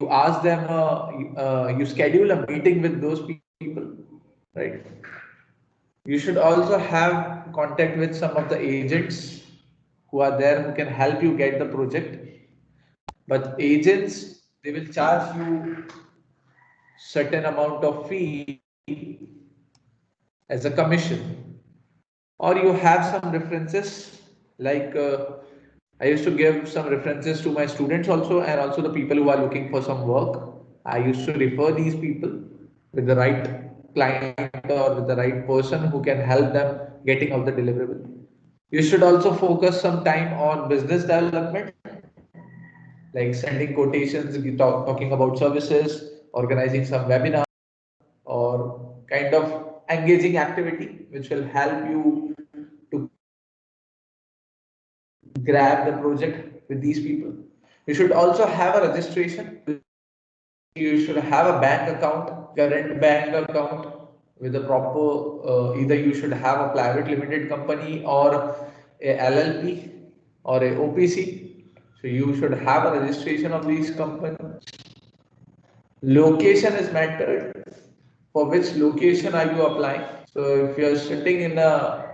ask them, you schedule a meeting with those people, right? You should also have contact with some of the agents who are there who can help you get the project. But agents, they will charge you certain amount of fee as a commission. Or you have some references, like I used to give some references to my students also, and also the people who are looking for some work. I used to refer these people with the right client or with the right person who can help them getting out the deliverable. You should also focus some time on business development, like sending quotations, talking about services, organizing some webinars, or kind of engaging activity which will help you to grab the project with these people. You should also have a registration. You should have a bank account, current bank account with a proper, either you should have a private limited company or a LLP or a OPC. So you should have a registration of these companies. Location is mattered. For which location are you applying? So if you are sitting in a,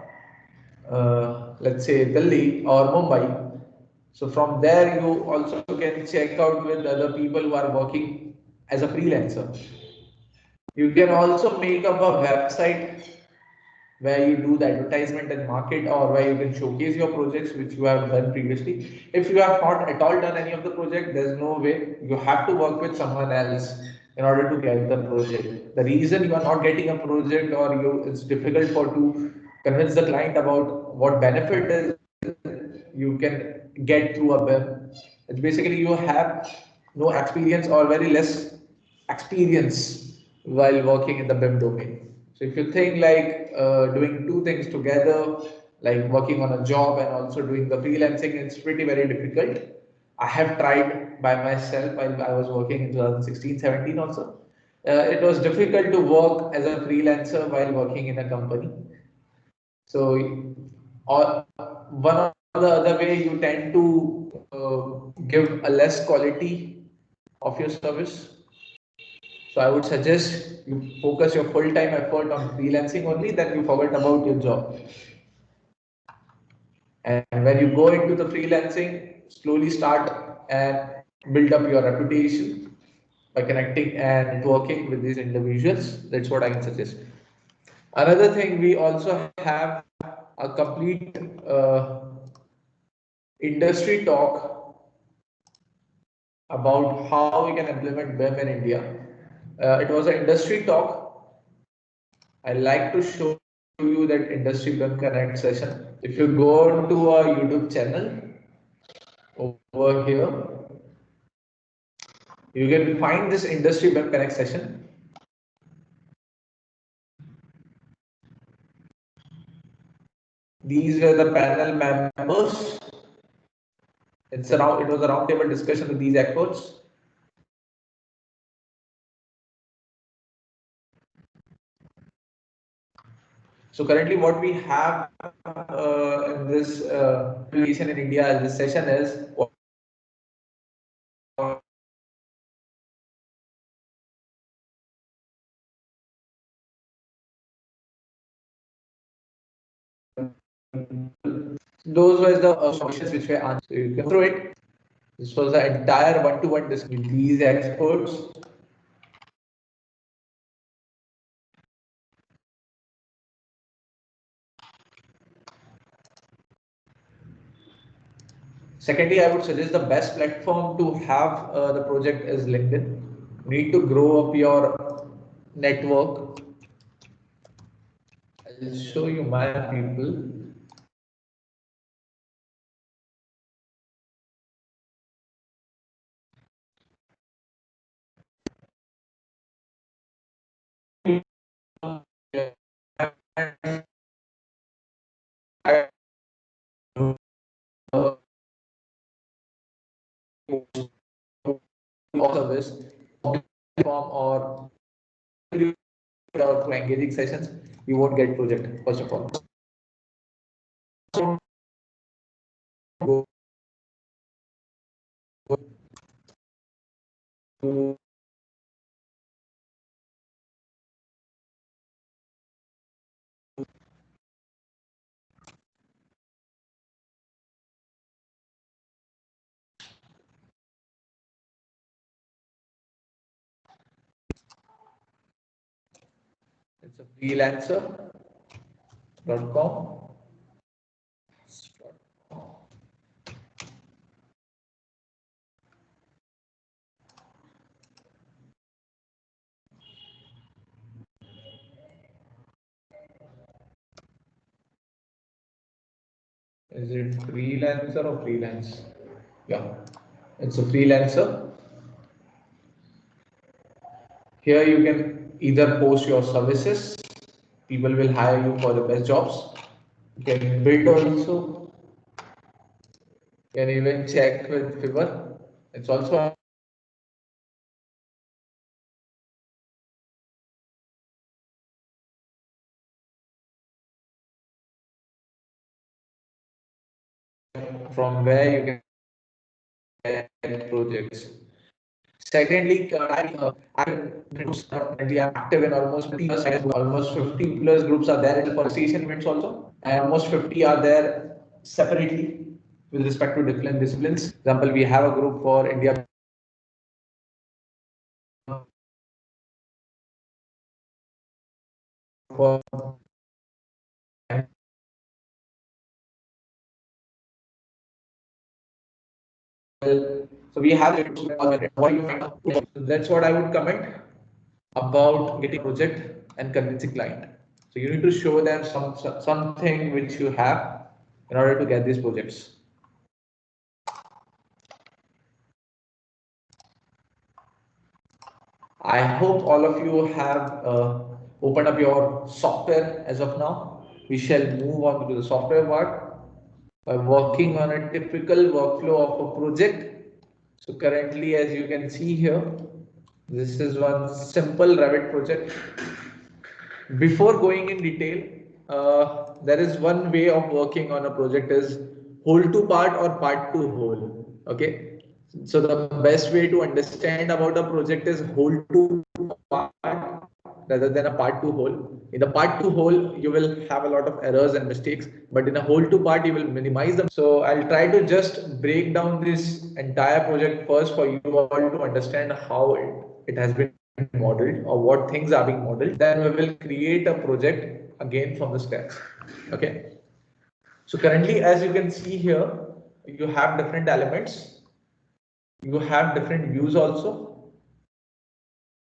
let's say Delhi or Mumbai, so from there you also can check out with other people who are working as a freelancer. You can also make up a website where you do the advertisement and market, or where you can showcase your projects which you have done previously. If you have not at all done any of the project, there's no way. You have to work with someone else in order to get the project. The reason you are not getting a project, or you it's difficult for to convince the client about what benefit is you can get through a BIM. It's basically you have no experience or very less experience while working in the BIM domain. So if you think like doing two things together, like working on a job and also doing the freelancing, it's pretty very difficult. I have tried by myself while I was working in 2016-17 also. It was difficult to work as a freelancer while working in a company. So, or one or the other way, you tend to give a less quality of your service. So, I would suggest you focus your full time effort on freelancing only, then you forget about your job. And when you go into the freelancing, slowly start and build up your reputation by connecting and networking with these individuals. That's what I can suggest. Another thing, we also have a complete industry talk about how we can implement BIM in India. It was an industry talk. I like to show you that industry BIM connect session. If you go to our YouTube channel over here, you can find this industry BIM connect session. These were the panel members. It was a roundtable discussion with these experts. So currently what we have in this application in India, this session is those were the questions which were answered. You can through it. This was the entire one-to-one discussion with these experts. Secondly, I would suggest the best platform to have the project is LinkedIn. You need to grow up your network. I'll show you my people. Service platform or through engaging sessions, you won't get project first of all. It's a freelancer.com. Is it freelancer or freelance? Yeah, it's a freelancer. Here you can either post your services, people will hire you for the best jobs. You can build also, you can even check with Fiverr. It's also from where you can get projects. Secondly, currently I'm active in almost 50 plus, almost 50 plus groups are there in conversation events also, and almost 50 are there separately with respect to different disciplines. Example, we have a group for India for so we have what you find out. That's what I would comment about getting project and convincing client. So you need to show them something which you have in order to get these projects. I hope all of you have opened up your software as of now. We shall move on to the software part by working on a typical workflow of a project. So currently, as you can see here, this is one simple Revit project. Before going in detail, there is one way of working on a project is whole to part or part to whole. Okay. So the best way to understand about a project is whole to part rather than a part to whole. In the part to whole, you will have a lot of errors and mistakes, but in a whole to part, you will minimize them. So I'll try to just break down this entire project first for you all to understand how it has been modeled or what things are being modeled. Then we will create a project again from the scratch. Okay. So currently, as you can see here, you have different elements. You have different views also.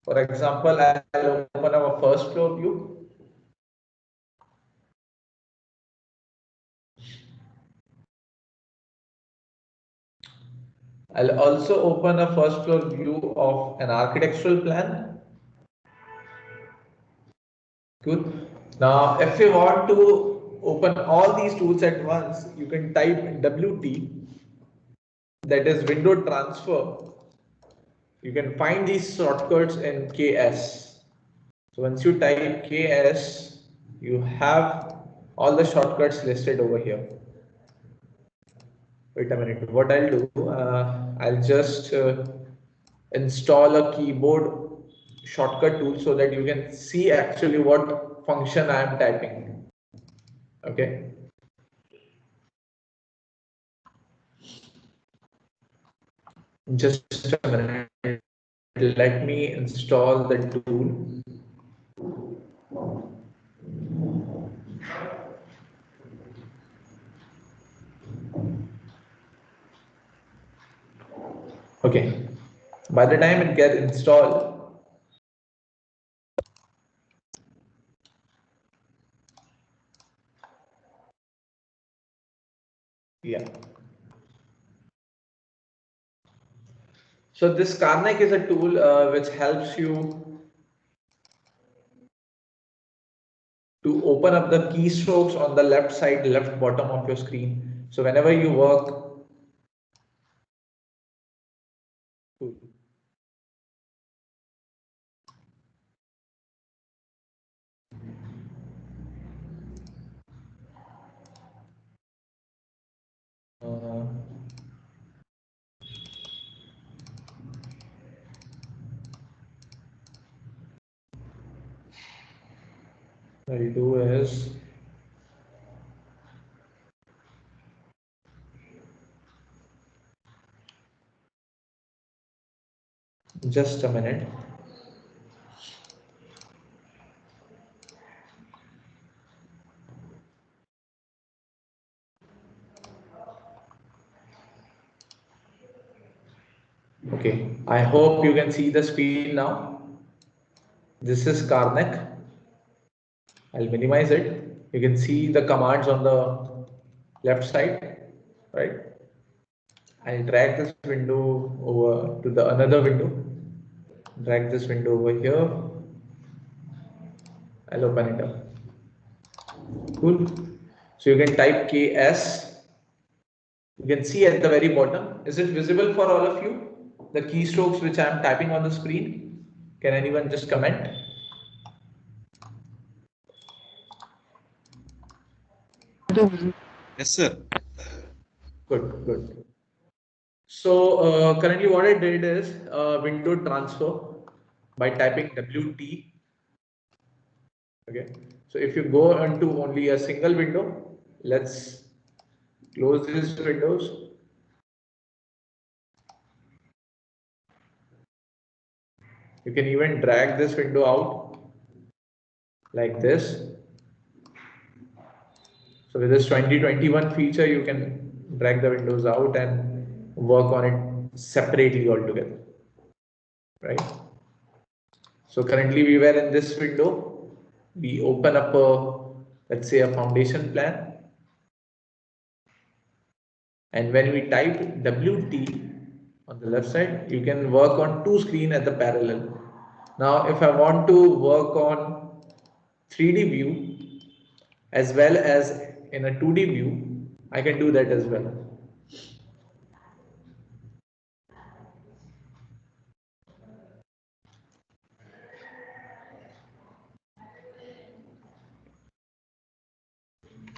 For example, I'll open our first floor view. I'll also open a first floor view of an architectural plan. Good. Now, if you want to open all these tools at once, you can type WT, that is window transfer. You can find these shortcuts in KS. So once you type KS, you have all the shortcuts listed over here. Wait a minute. What I'll do, I'll just install a keyboard shortcut tool so that you can see actually what function I am typing. Okay. Just a minute. Let me install the tool. Okay. By the time it gets installed, yeah. So this Karnak is a tool which helps you to open up the keystrokes on the left side, left bottom of your screen. So whenever you work, uh, what I'll do is just a minute. Okay, I hope you can see the screen now. This is Karnak. I'll minimize it. You can see the commands on the left side, right? I'll drag this window over to the another window. Drag this window over here. I'll open it up. Cool. So you can type KS. You can see at the very bottom. Is it visible for all of you? The keystrokes which I am typing on the screen. Can anyone just comment? Yes, sir. Good, good. So currently what I did is window transfer by typing WT. Okay. So if you go into only a single window, let's close these windows. You can even drag this window out like this. So with this 2021 feature, you can drag the windows out and work on it separately altogether, right? So currently we were in this window. We open up a, let's say, a foundation plan. And when we type WT on the left side, you can work on two screens at the parallel. Now, if I want to work on 3D view as well as in a 2D view, I can do that as well.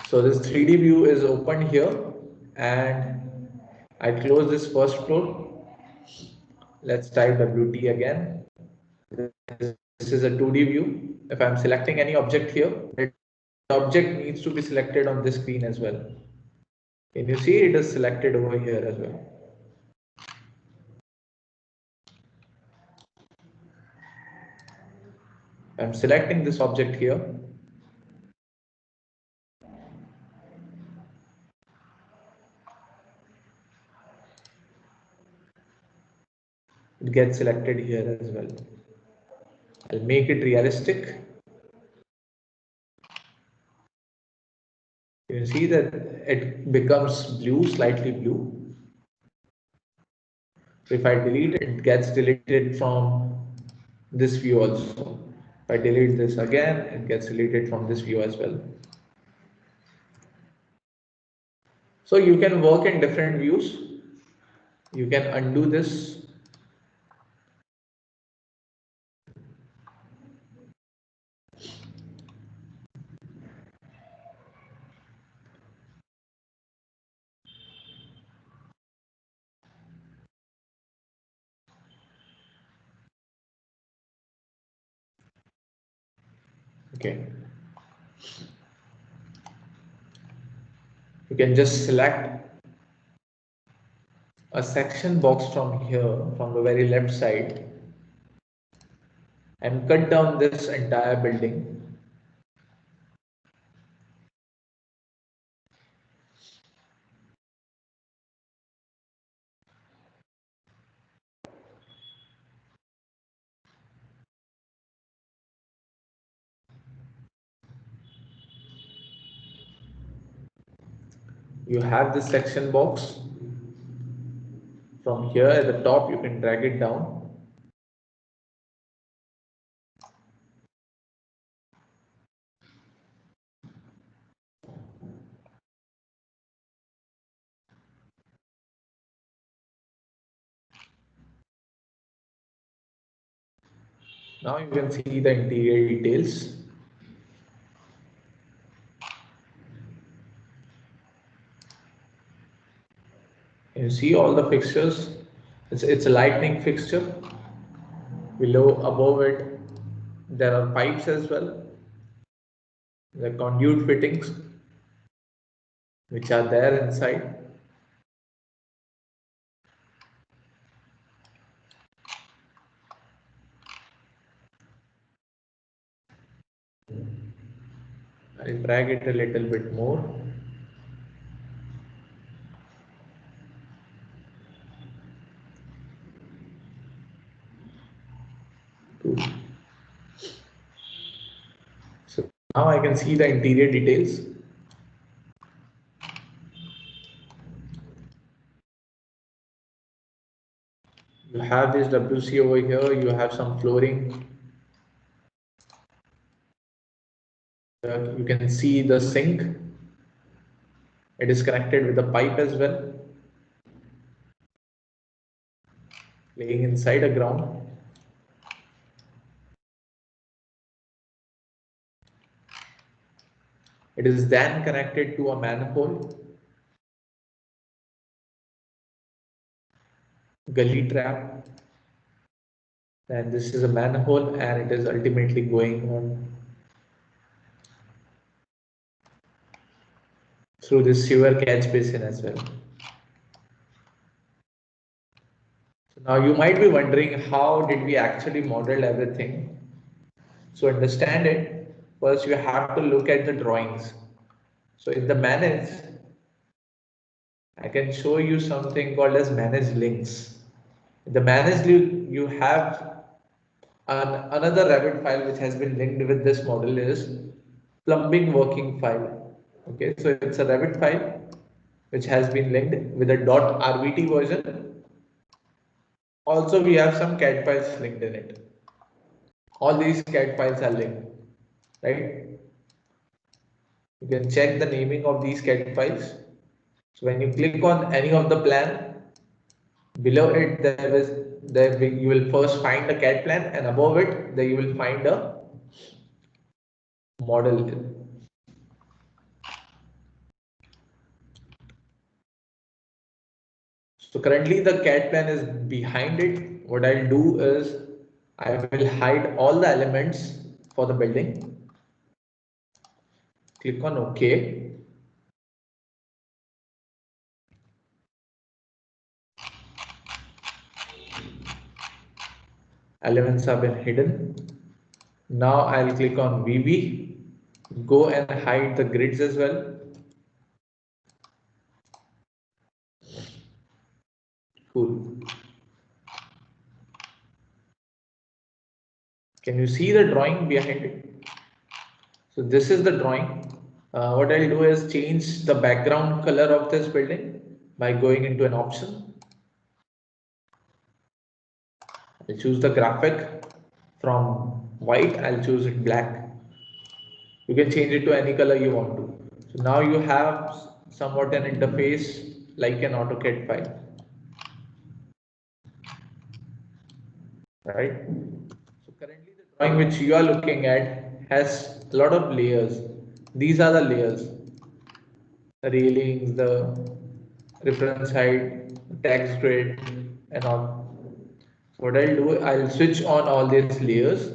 So this 3D view is opened here and I close this first floor. Let's type WT again. This is a 2D view. If I'm selecting any object here, the object needs to be selected on this screen as well. Can you see it is selected over here as well? I'm selecting this object here. It gets selected here as well. I'll make it realistic. You can see that it becomes blue, slightly blue. So if I delete it, it gets deleted from this view also. If I delete this again, it gets deleted from this view as well. So you can work in different views. You can undo this. Okay. You can just select a section box from here, from the very left side, and cut down this entire building. You have this section box. From here at the top, you can drag it down. Now you can see the interior details. You see all the fixtures. It's a lightning fixture. Below, above it, there are pipes as well. the conduit fittings which are there inside. I'll drag it a little bit more. Cool. So now I can see the interior details. You have this WC over here, you have some flooring. You can see the sink. It is connected with the pipe as well, laying inside a ground. It is then connected to a manhole, gully trap, and this is a manhole, and it is ultimately going on through this sewer catch basin as well. So now you might be wondering, how did we actually model everything? So understand it, first you have to look at the drawings. So in the manage, I can show you something called as manage links. In the manage link, you have another Revit file which has been linked with this model is plumbing working file. Okay, so it's a Revit file which has been linked with a .rvt version. Also, we have some CAD files linked in it. All these CAD files are linked, right? You can check the naming of these CAD files. So when you click on any of the plan, below it you will first find a CAD plan, and above it there you will find a model. So currently the CAD plan is behind it. What I'll do is I will hide all the elements for the building. Click on OK. Elements have been hidden. Now I'll click on VB. Go and hide the grids as well. Cool. Can you see the drawing behind it? So this is the drawing. What I'll do is change the background color of this building by going into an option. I'll choose the graphic from white. I'll choose it black. You can change it to any color you want to. So now you have somewhat an interface like an AutoCAD file. Right? So currently the drawing which you are looking at has a lot of layers. These are the layers. The railings, the reference height, text grid, and all. So what I'll do, I'll switch on all these layers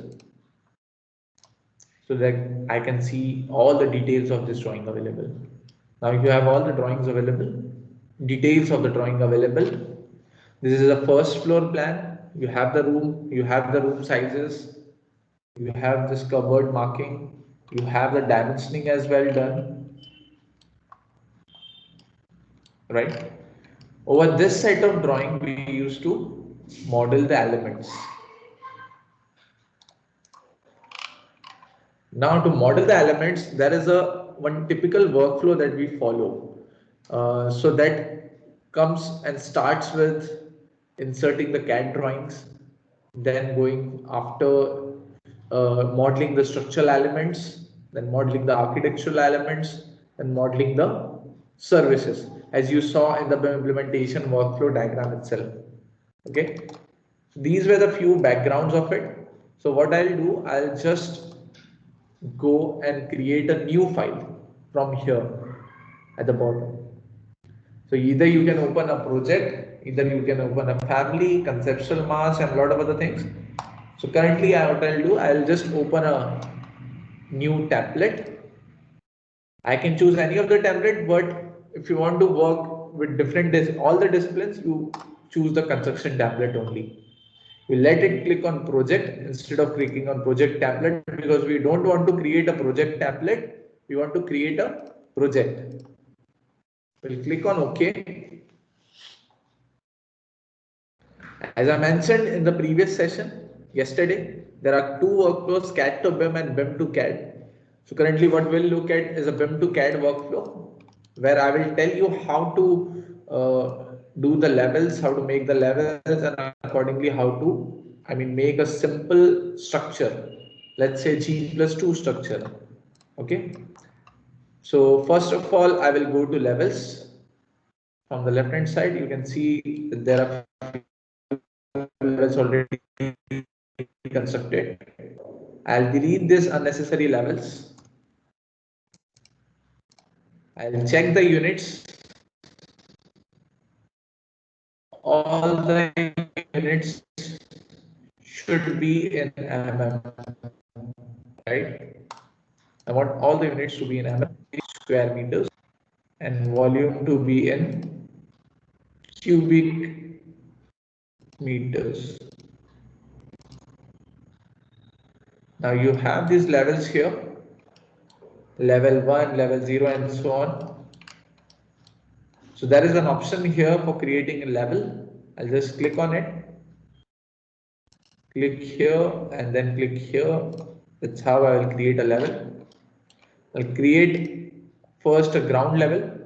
so that I can see all the details of this drawing available. Now if you have all the drawings available, details of the drawing available, this is a first floor plan. You have the room sizes, you have this cupboard marking, you have the dimensioning as well done, right? Over this set of drawing, we used to model the elements. Now to model the elements, there is one typical workflow that we follow. So that comes and starts with inserting the CAD drawings, then going after modeling the structural elements, then modeling the architectural elements, and modeling the services, as you saw in the implementation workflow diagram itself. Okay, these were the few backgrounds of it. So what I'll do, I'll just go and create a new file from here at the bottom. So either you can open a project, either you can open a family, conceptual mass, and a lot of other things. So currently what I'll do, I'll just open a new template. I can choose any of the template, but if you want to work with different all the disciplines, you choose the construction template only. We let it click on project instead of clicking on project template, because we don't want to create a project template. We want to create a project. We'll click on OK. As I mentioned in the previous session yesterday, there are two workflows, CAD to BIM and BIM to CAD. So currently what we'll look at is a BIM to CAD workflow, where I will tell you how to do the levels, how to make the levels, and accordingly how to, make a simple structure. Let's say G+2 structure. Okay. So first of all, I will go to levels. From the left hand side, you can see that there are levels already constructed. I'll delete these unnecessary levels. I'll check the units. All the units should be in mm, right? I want all the units to be in square meters, and volume to be in cubic meters. Now you have these levels here, level 1, level 0, and so on. So there is an option here for creating a level. I'll just click on it. Click here and then click here. That's how I will create a level. I'll create first a ground level.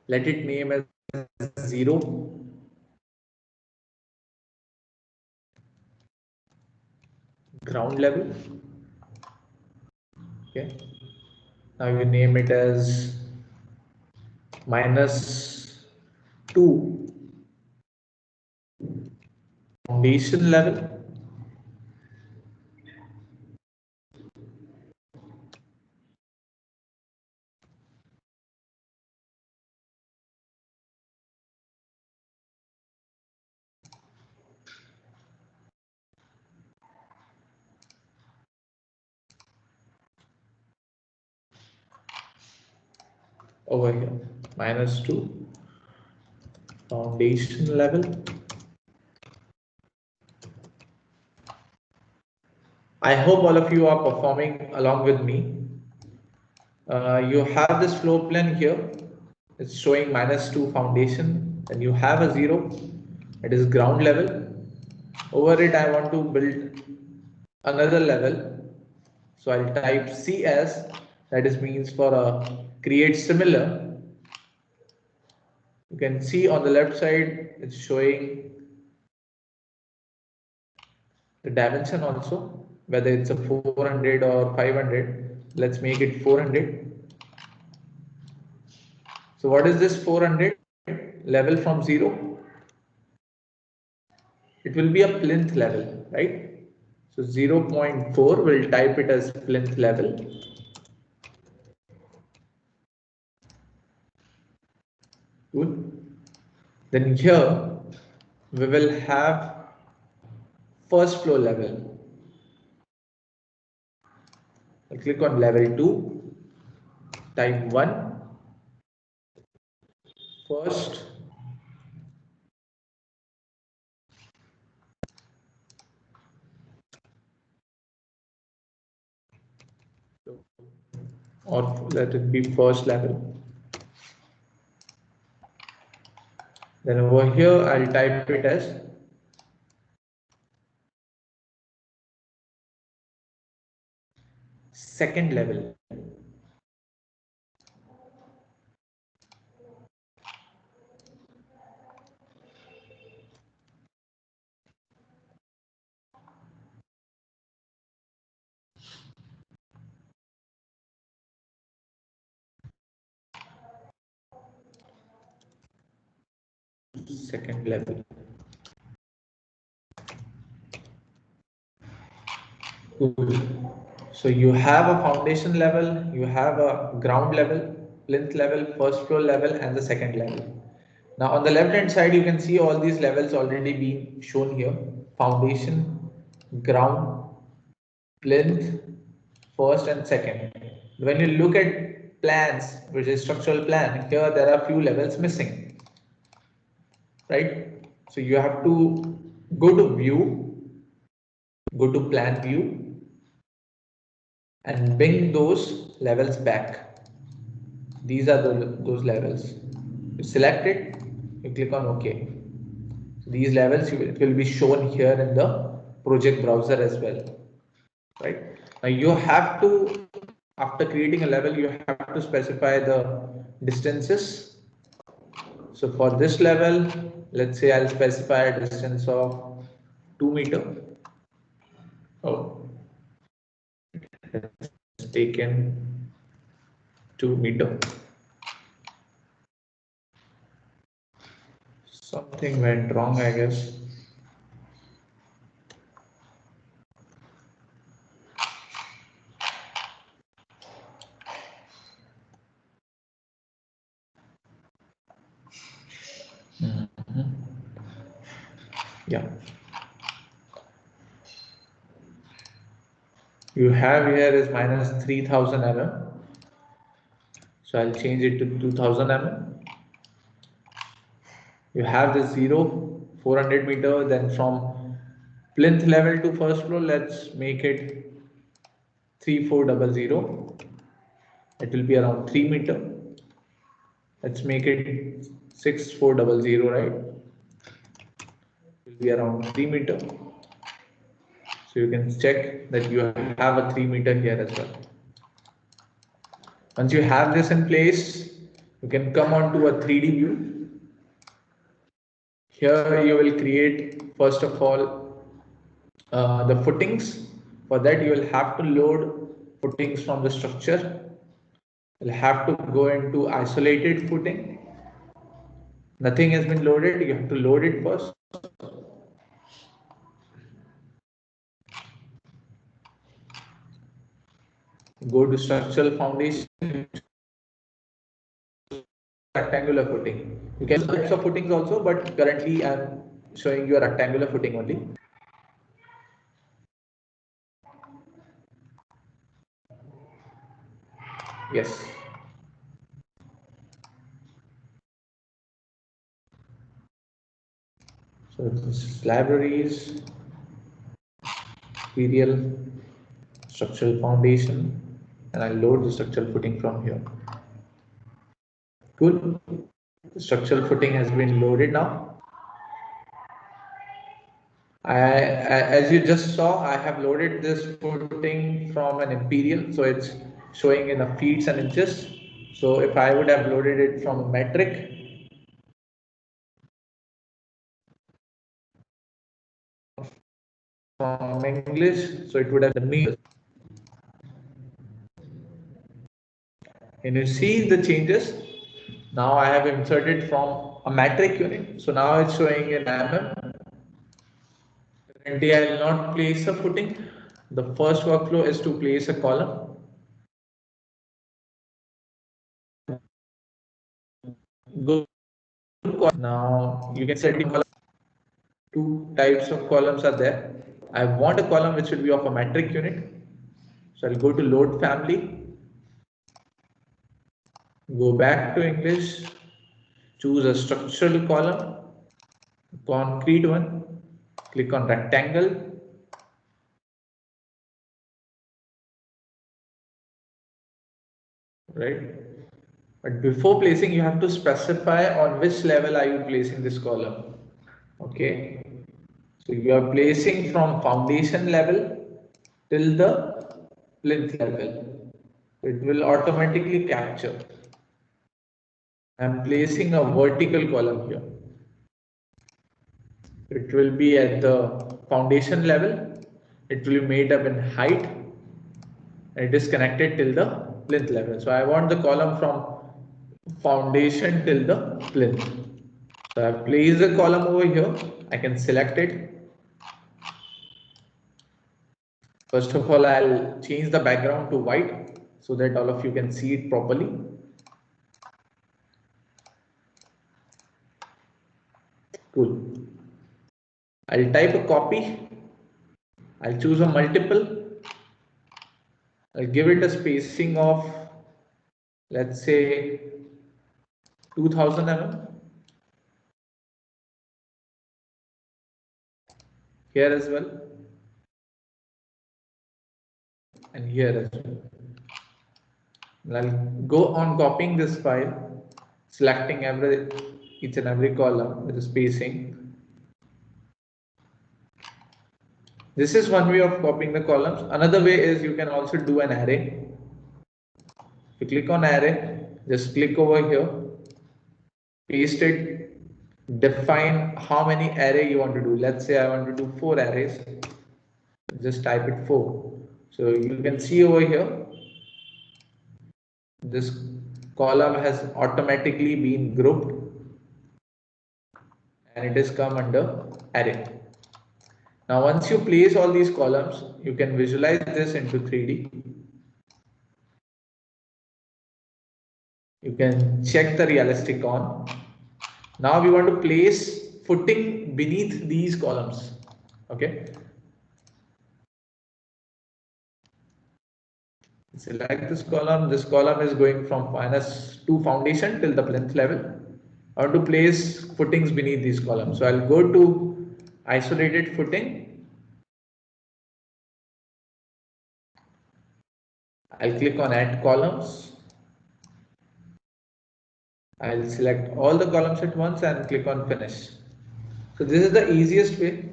Let it name as 0. Ground level. Okay. Now you name it as -2. Foundation level. Over here, -2. Foundation level. I hope all of you are performing along with me. You have this floor plan here. It's showing -2 foundation, and you have a 0. It is ground level. Over it, I want to build another level. So I'll type CS, that is means for a create similar. You can see on the left side, it's showing the dimension also, whether it's a 400 or 500. Let's make it 400. So what is this 400? Level from 0? It will be a plinth level, right? So 0.4, we'll type it as plinth level. Good. Then here we will have first floor level. I'll click on level 2, type 1, first, or let it be first level. Then over here, I'll type it as second level. Second level. So you have a foundation level, you have a ground level, plinth level, first floor level, and the second level. Now on the left hand side, you can see all these levels already being shown here: foundation, ground, plinth, first and second. When you look at plans, which is structural plan, here there are few levels missing, right? So you have to go to view, go to plan view, and bring those levels back. These are those levels. You select it, you click on OK. So these levels it will be shown here in the project browser as well, right? Now you have to, after creating a level, you have to specify the distances. So for this level, let's say I'll specify a distance of 2 meter. Oh, it's taken 2 meter. Something went wrong, I guess. Yeah. You have here is minus 3000 mm. So I'll change it to 2000 mm. You have the 0, 400 meter, then from plinth level to first floor, let's make it 3400. It will be around 3 meter. Let's make it 6400, right? It will be around 3 meter. So you can check that you have a 3 meter here as well. Once you have this in place, you can come on to a 3D view. Here you will create, first of all, the footings. For that, you will have to load footings from the structure. You'll have to go into isolated footing. Nothing has been loaded, you have to load it first. Go to structural foundation, rectangular footing. You can use types of footings also, but currently I'm showing you a rectangular footing only. Yes. So this is libraries, material, structural foundation, and I'll load the structural footing from here. Cool. The structural footing has been loaded now. As you just saw, I have loaded this footing from an imperial, so it's showing in the feet and inches. So if I would have loaded it from a metric, from English, so it would have the meters. And you see the changes. Now I have inserted from a metric unit, so now it's showing in mm. Currently, I will not place a footing. The first workflow is to place a column. Go now. You can set the column. Two types of columns are there. I want a column which should be of a metric unit. So I'll go to load family. Go back to English. Choose a structural column. Concrete one. Click on rectangle. Right. But before placing, you have to specify on which level are you placing this column. Okay. So you are placing from foundation level till the plinth level. It will automatically capture. I am placing a vertical column here. It will be at the foundation level. It will be made up in height. And it is connected till the plinth level. So I want the column from foundation till the plinth. So I have placed the column over here. I can select it. First of all, I'll change the background to white so that all of you can see it properly. Cool. I'll type a copy. I'll choose a multiple. I'll give it a spacing of, let's say, 2000 mm. Here as well. And here as well. I'll go on copying this file, selecting each and every column with the spacing. This is one way of copying the columns. Another way is you can also do an array. If you click on array, just click over here, paste it, define how many array you want to do. Let's say I want to do 4 arrays. Just type it 4. So you can see over here, this column has automatically been grouped and it has come under array. Now once you place all these columns, you can visualize this into 3D. You can check the realistic on. Now we want to place footing beneath these columns. Okay. Select this column. This column is going from -2 foundation till the plinth level. I want to place footings beneath these columns. So I'll go to isolated footing. I'll click on add columns. I'll select all the columns at once and click on finish. So this is the easiest way.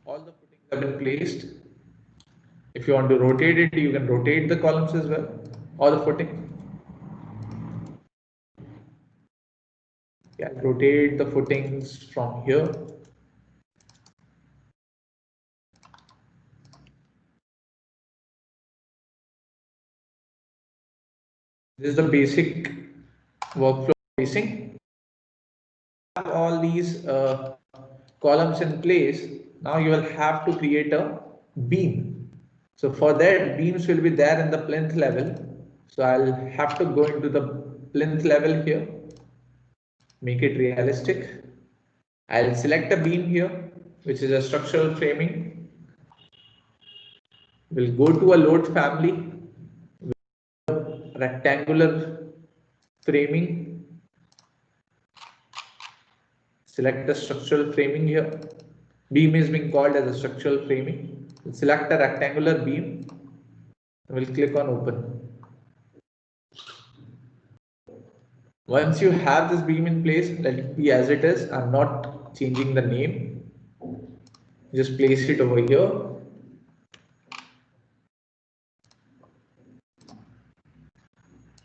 All the footings have been placed. If you want to rotate it, you can rotate the columns as well, or the footing. Yeah, rotate the footings from here. This is the basic workflow placing. All these columns in place. Now you will have to create a beam. So for that, beams will be there in the plinth level. So I'll have to go into the plinth level here, make it realistic. I'll select a beam here, which is a structural framing. We'll go to a load family, rectangular framing. Select the structural framing here. Beam is being called as a structural framing. We'll select a rectangular beam. We'll click on open. Once you have this beam in place, let it be as it is. I'm not changing the name. Just place it over here.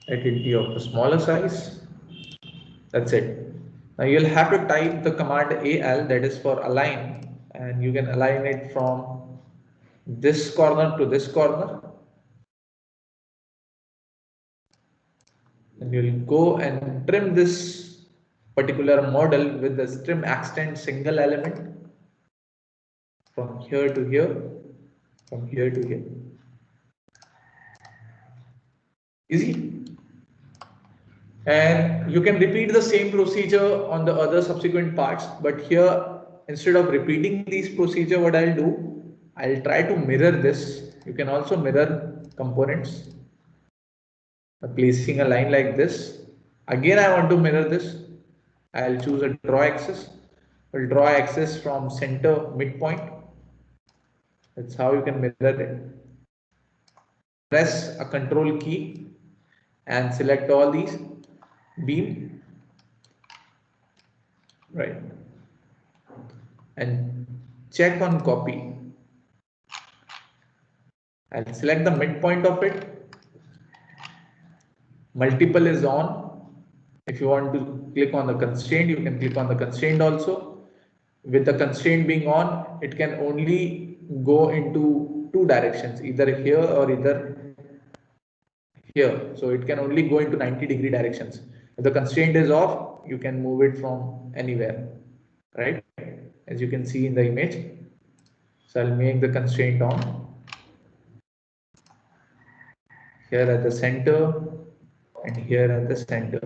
Let it be of a smaller size. That's it. Now you'll have to type the command AL, that is for align, and you can align it from this corner to this corner. And you'll go and trim this particular model with the trim extend single element from here to here, from here to here. Easy. And you can repeat the same procedure on the other subsequent parts, but here instead of repeating these procedure, what I'll do, I'll try to mirror this. You can also mirror components. Placing a line like this. Again, I want to mirror this. I'll choose a draw axis. We'll draw axis from center midpoint. That's how you can mirror it. Press a control key and select all these beam, right, and check on copy. I'll select the midpoint of it. Multiple is on. If you want to click on the constraint, you can click on the constraint also. With the constraint being on, it can only go into 2 directions, either here or either here. So it can only go into 90-degree directions. If the constraint is off, you can move it from anywhere, right? As you can see in the image. So I'll make the constraint on. Here at the center and here at the center.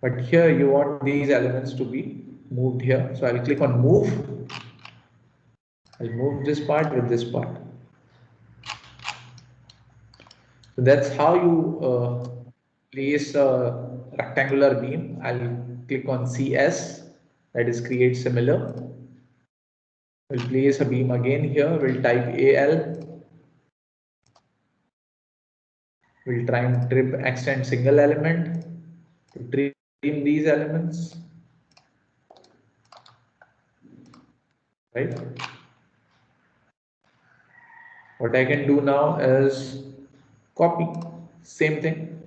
But here you want these elements to be moved here. So I will click on move. I'll move this part with this part. So that's how you place a rectangular beam. I'll click on CS, that is create similar. We'll place a beam again here. We'll type AL. We'll try and trim extend single element to trim these elements. Right? What I can do now is copy, same thing,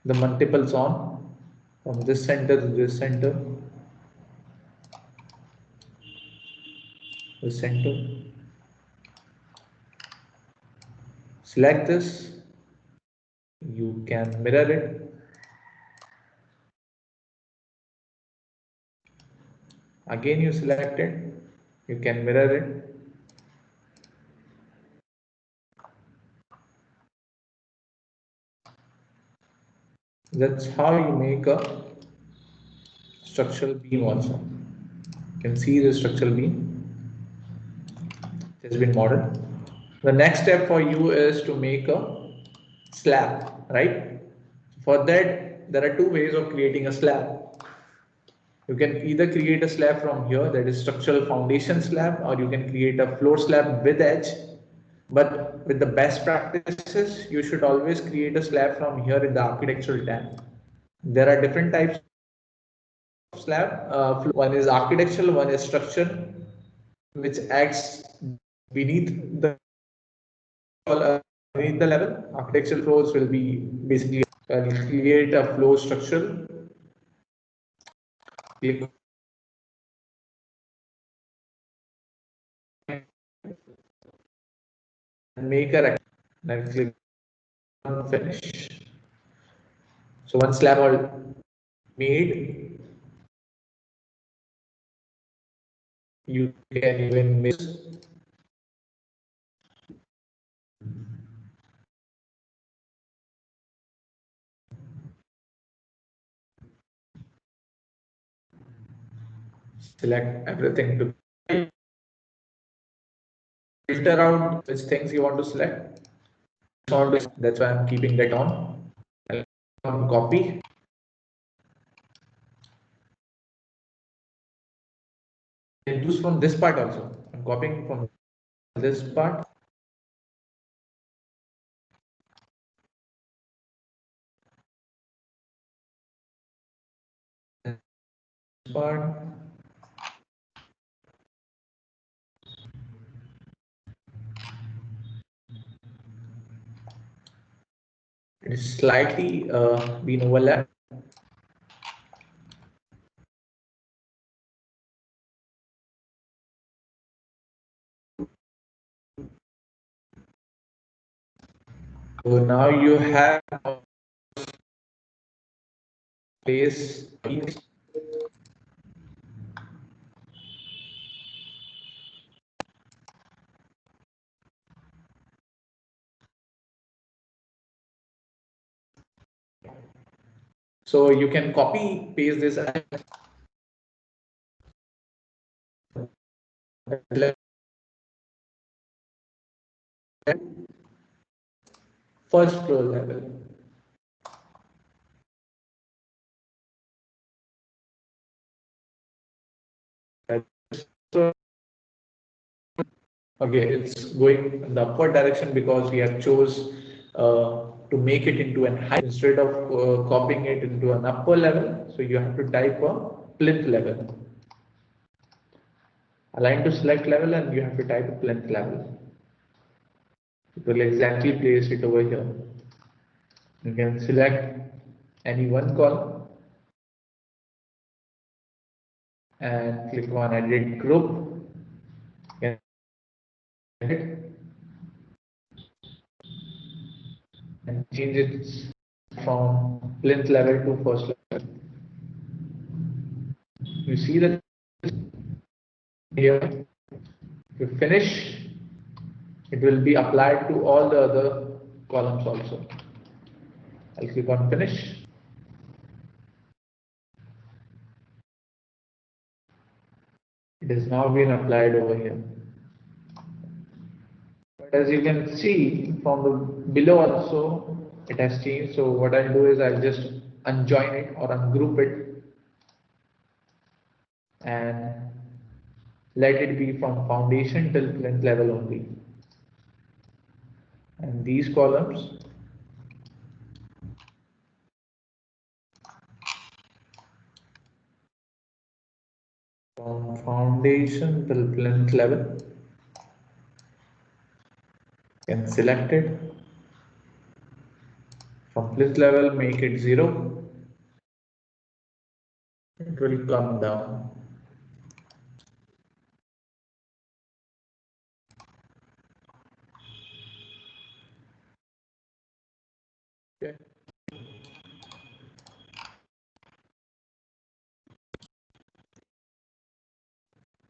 the multiples on from this center to this center, the center. Select this, you can mirror it. Again you select it, you can mirror it. That's how you make a structural beam also. You can see the structural beam has been modeled. The next step for you is to make a slab, right? For that, there are two ways of creating a slab. You can either create a slab from here, that is structural foundation slab, or you can create a floor slab with edge. But with the best practices, you should always create a slab from here in the architectural tab. There are different types of slab. One is architectural, one is structural, which acts beneath the level. Architectural floors will be basically create a floor structure. Click and make a then click on finish. So one slab all made, you can even miss. Select everything to filter out which things you want to select. That's why I'm keeping that on. Copy. And use from this part also. I'm copying from this part. Part. It is slightly been overlapped. So now you have place. So you can copy paste this first floor level. So okay, it's going in the upward direction because we have chose to make it into an high instead of copying it into an upper level. So you have to type a plinth level. Align to select level and you have to type a plinth level. It will exactly place it over here. You can select any one column and click on edit group. Edit and change it from plinth level to first level. You see that here, if you finish, it will be applied to all the other columns also. I'll click on finish. It has now been applied over here. But as you can see from the below also, it has changed. So what I'll do is I'll just unjoin it or ungroup it and let it be from foundation till plinth level only. And these columns from foundation till plinth level, can select it. From plinth level, make it 0. It will come down. Okay.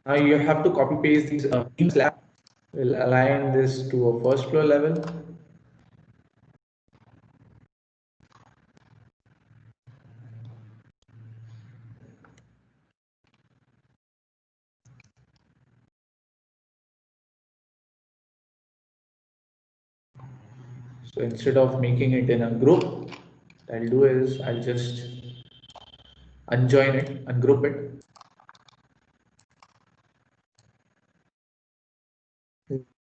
Now you have to copy paste these beam slab. We'll align this to a first floor level. So instead of making it in a group, what I'll do is I'll just unjoin it, ungroup it.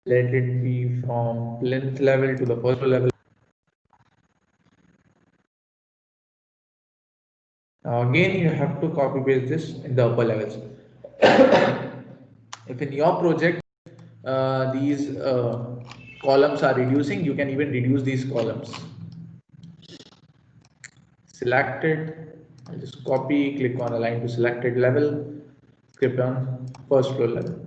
Let it be from plinth level to the first floor level. Now again, you have to copy paste this in the upper levels. If in your project these columns are reducing, you can even reduce these columns. Selected, I'll just copy, click on align to selected level, script on first floor level.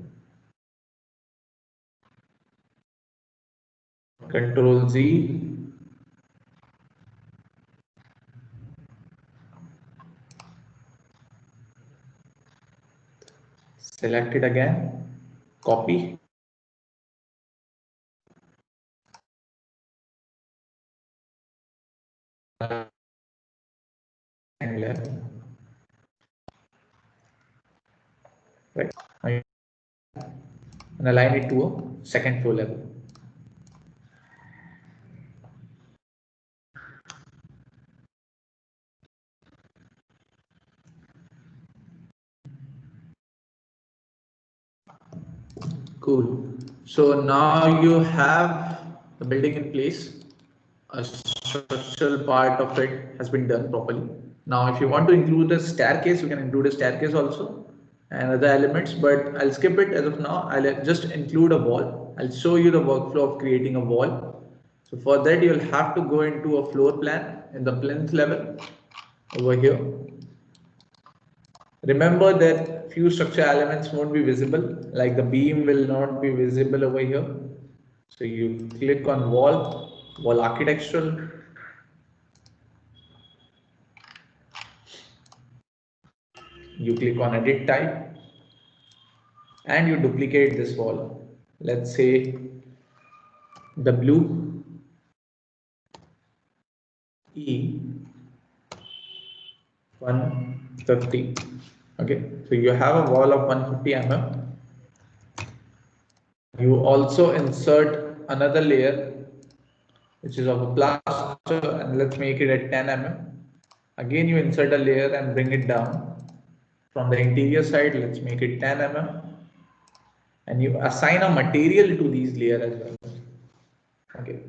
Control Z. Select it again, copy. And level. Right. And align it to a second floor level. Cool. So now you have the building in place. A structural part of it has been done properly. Now, if you want to include a staircase, you can include a staircase also and other elements, but I'll skip it as of now. I'll just include a wall. I'll show you the workflow of creating a wall. So for that, you'll have to go into a floor plan in the plinth level over here. Remember that few structure elements won't be visible, like the beam will not be visible over here. So you click on wall architectural. You click on edit type and you duplicate this wall. Let's say W E 150. Okay, so you have a wall of 150 mm. You also insert another layer which is of a plaster, and let's make it at 10 mm. Again, you insert a layer and bring it down. From the interior side, let's make it 10 mm. And you assign a material to these layers as well. Okay.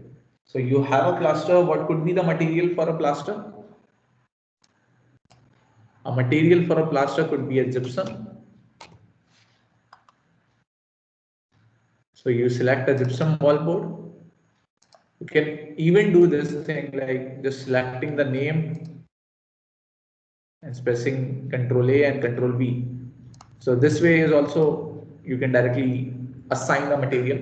So you have a plaster. What could be the material for a plaster? A material for a plaster could be a gypsum. So you select a gypsum wallboard. You can even do this thing like just selecting the name and pressing Control A and Control V. So this way is also you can directly assign the material.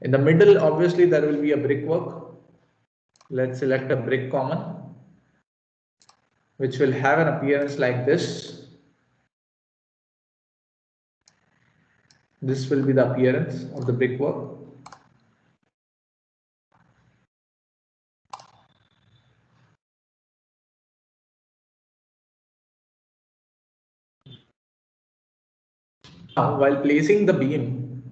In the middle, obviously there will be a brickwork. Let's select a brick common, which will have an appearance like this. This will be the appearance of the brickwork. Now, while placing the beam,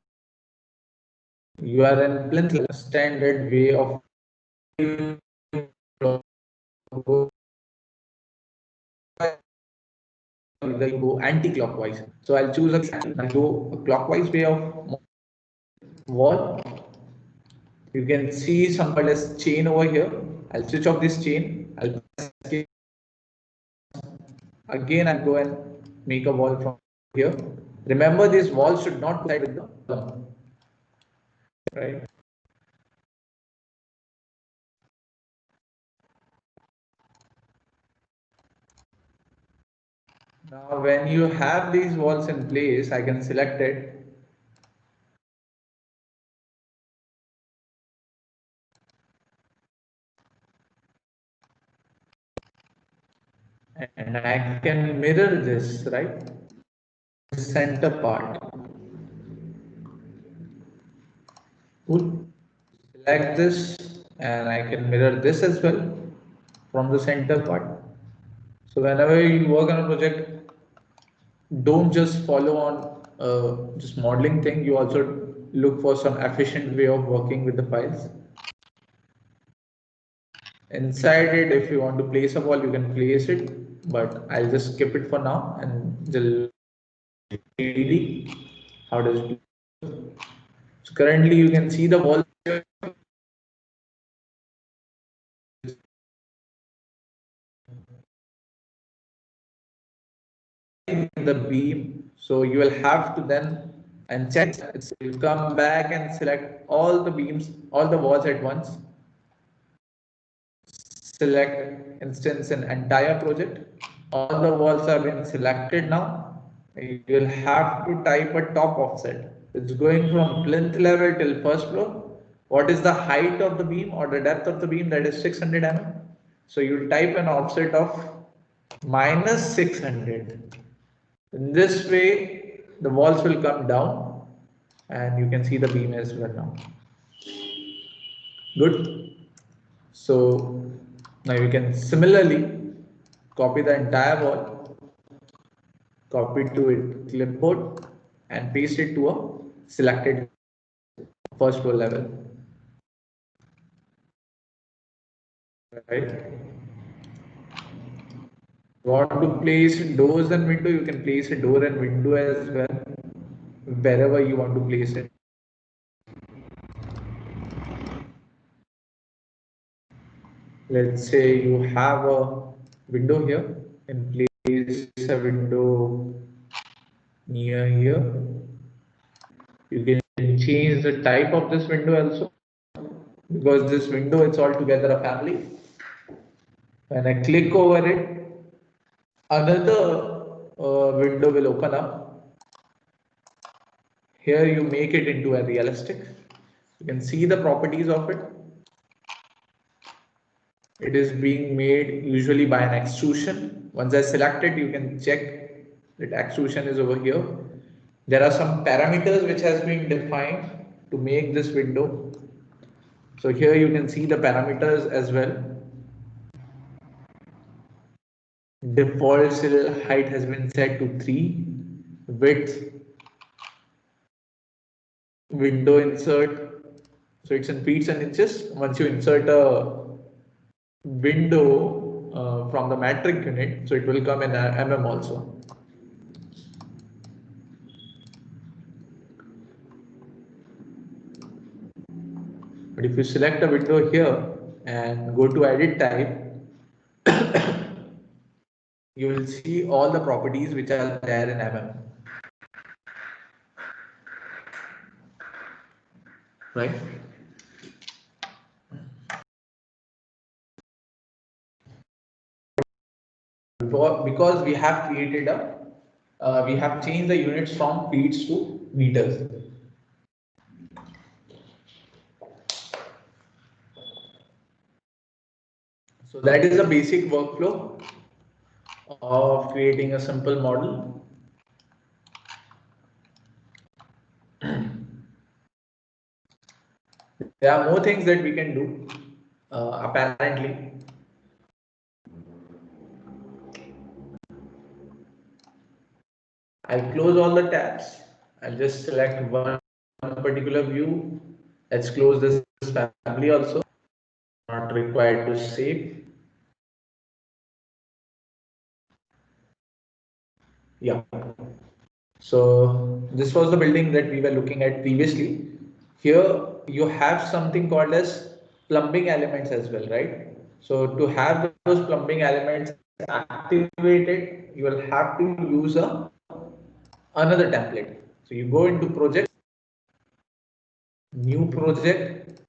you are in plinth standard way of either you go anti-clockwise. So I'll choose a clockwise way of wall. You can see some called as chain over here. I'll switch off this chain. I'll again I'll go and make a wall from here. Remember, this wall should not collide with the column, right? Now, when you have these walls in place, I can select it. And I can mirror this, right? Center part. Cool. Select this and I can mirror this as well from the center part. So whenever you work on a project, don't just follow on just modeling thing. You also look for some efficient way of working with the files. Inside it, if you want to place a wall, you can place it, but I'll just skip it for now and just 3D. How does it? So currently you can see the wall in the beam. So you will have to then and check it. You'll come back and select all the beams, all the walls at once. Select instance an entire project. All the walls have been selected now. You will have to type a top offset. It's going from plinth level till first floor. What is the height of the beam or the depth of the beam? That is 600 mm. So you type an offset of minus 600. In this way, the walls will come down and you can see the beam as well now. Good. So now you can similarly copy the entire wall, copy it to a clipboard and paste it to a selected first floor level. Right? Want to place doors and window, you can place a door and window as well, wherever you want to place it. Let's say you have a window here and place a window near here. You can change the type of this window also, because this window it's altogether a family. When I click over it, another window will open up. Here you make it into a realistic. You can see the properties of it. It is being made usually by an extrusion. Once I select it, you can check that extrusion is over here. There are some parameters which has been defined to make this window. So here you can see the parameters as well. Default sill height has been set to 3. Width, window insert, so it's in feet and inches. Once you insert a window from the metric unit, so it will come in mm also. But if you select a window here and go to edit type, you will see all the properties which are there in mm, right? Because we have created a we have changed the units from feet to meters. So that is a basic workflow of creating a simple model. There are more things that we can do, apparently. I'll close all the tabs I'll just select one particular view. Let's close this family also. Not required to save. Yeah. So this was the building that we were looking at previously. Here you have something called as plumbing elements as well, right? So to have those plumbing elements activated, you will have to use another template. So you go into project, new project,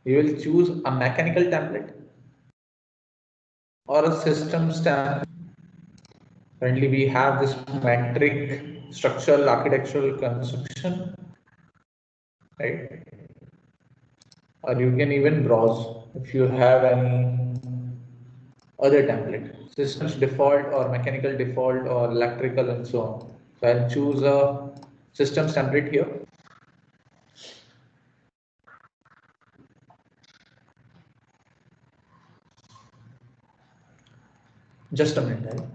you will choose a mechanical template or a system template. Currently, we have this metric structural architectural construction, right? Or you can even browse if you have any other template, systems default or mechanical default or electrical and so on. So I'll choose a systems template here. Just a minute, right?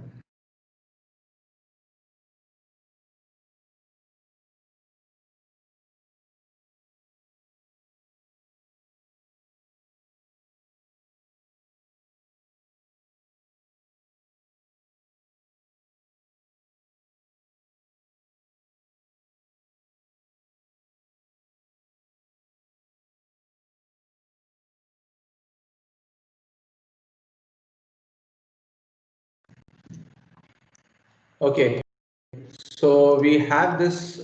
Okay, so we have this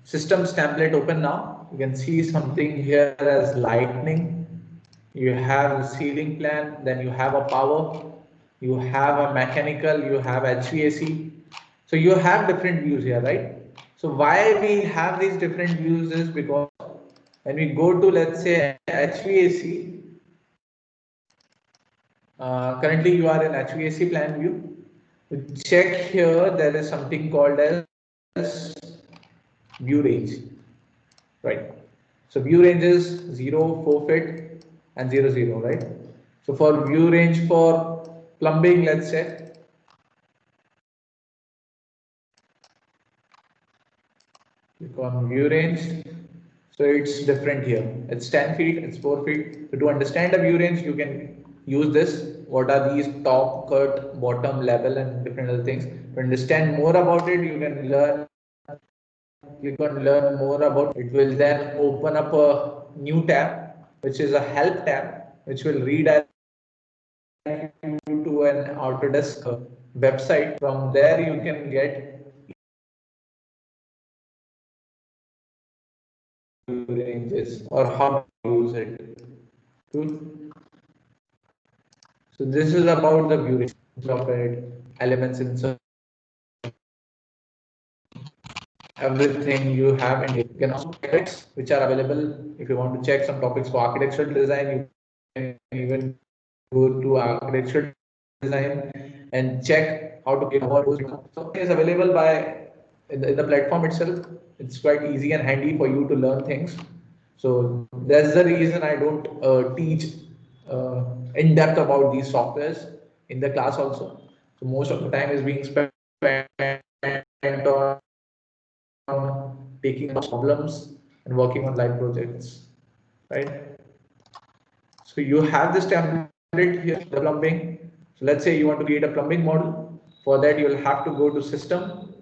systems template open now. You can see something here as lightning. You have the ceiling plan, then you have a power, you have a mechanical, you have HVAC. So you have different views here, right? So why we have these different views is because when we go to, let's say, HVAC, currently you are in HVAC plan view. Check here, there is something called as view range, right? So view range is 0, forfeit, and 0, 0, right? So for view range for plumbing, let's say, click on view range. So it's different here. It's 10 feet, it's 4 feet. So to understand the view range, you can use this. What are these top, cut, bottom, level, and different other things. To understand more about it, you can learn. You can learn more about it. Will then open up a new tab, which is a help tab, which will redirect you to an Autodesk website. From there, you can get ranges or how to use it. Cool. So this is about the view of it, elements insert everything you have, and you can also topics which are available. If you want to check some topics for architectural design, you can even go to architectural design and check how to get about those. So it is available by in the platform itself. It's quite easy and handy for you to learn things. So that's the reason I don't teach in depth about these softwares in the class also. So most of the time is being spent on taking problems and working on live projects, right? So you have this template here, the plumbing. So let's say you want to create a plumbing model. For that, you will have to go to system,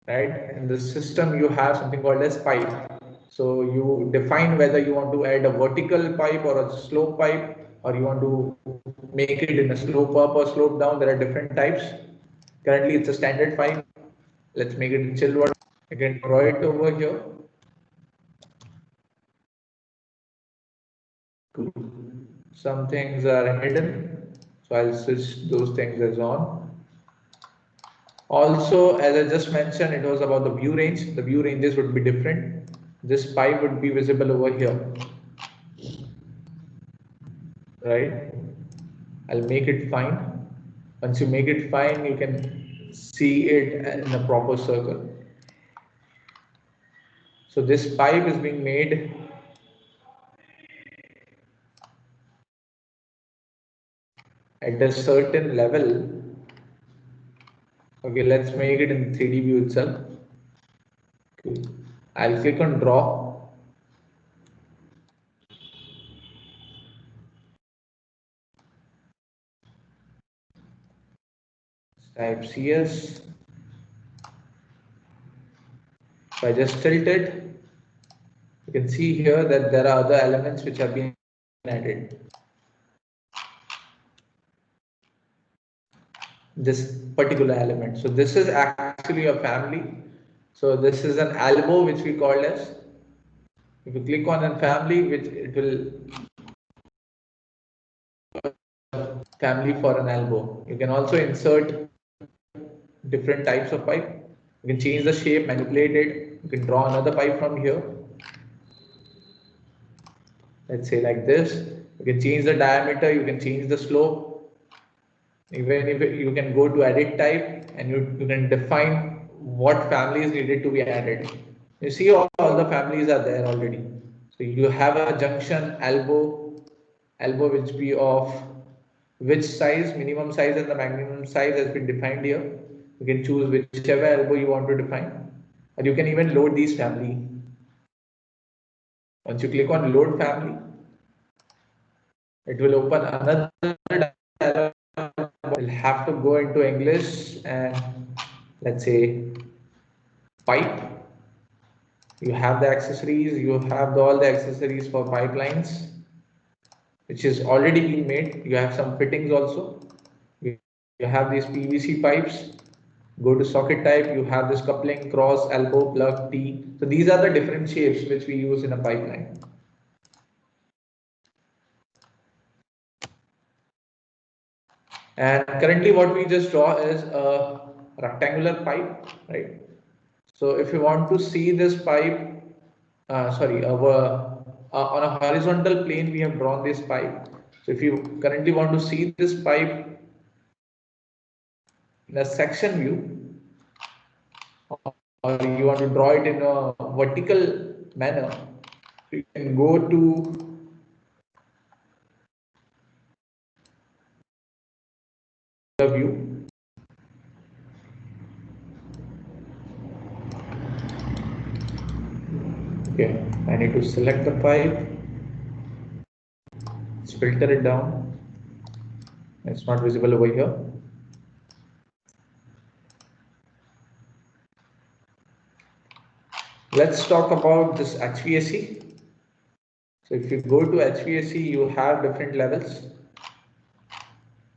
right? In the system, you have something called as pipe. So you define whether you want to add a vertical pipe or a slope pipe, or you want to make it in a slope up or slope down. There are different types. Currently, it's a standard pipe. Let's make it in chilled water. You can draw it over here. Some things are hidden, so I'll switch those things as on. Also, as I just mentioned, it was about the view range. The view ranges would be different. This pipe would be visible over here, right? I'll make it fine. Once you make it fine, you can see it in a proper circle. So this pipe is being made. at a certain level. Okay, let's make it in 3D view itself. Okay. I'll click on draw. Type CS. If I just tilt it, you can see here that there are other elements which have been added. This particular element. So this is actually a family. So this is an elbow which we call as. If you click on a family, which it will family for an elbow. You can also insert different types of pipe. You can change the shape, manipulate it. You can draw another pipe from here. Let's say like this. You can change the diameter, you can change the slope. Even if you can go to edit type and you can define what family is needed to be added. You see all the families are there already. So you have a junction elbow which be of which size, minimum size and the maximum size has been defined here. You can choose whichever elbow you want to define, and you can even load these family. Once you click on load family, it will open another dialog. We'll have to go into English and let's say pipe. You have the accessories, you have all the accessories for pipelines, which is already being made. You have some fittings also. You have these PVC pipes. Go to socket type, you have this coupling, cross, elbow, plug, T. So these are the different shapes which we use in a pipeline. And currently what we just draw is a rectangular pipe, right? So if you want to see this pipe, on a horizontal plane, we have drawn this pipe. So if you currently want to see this pipe in a section view, or you want to draw it in a vertical manner, you can go to the view. Okay, I need to select the pipe, let's filter it down. It's not visible over here. Let's talk about this HVAC. So if you go to HVAC, you have different levels.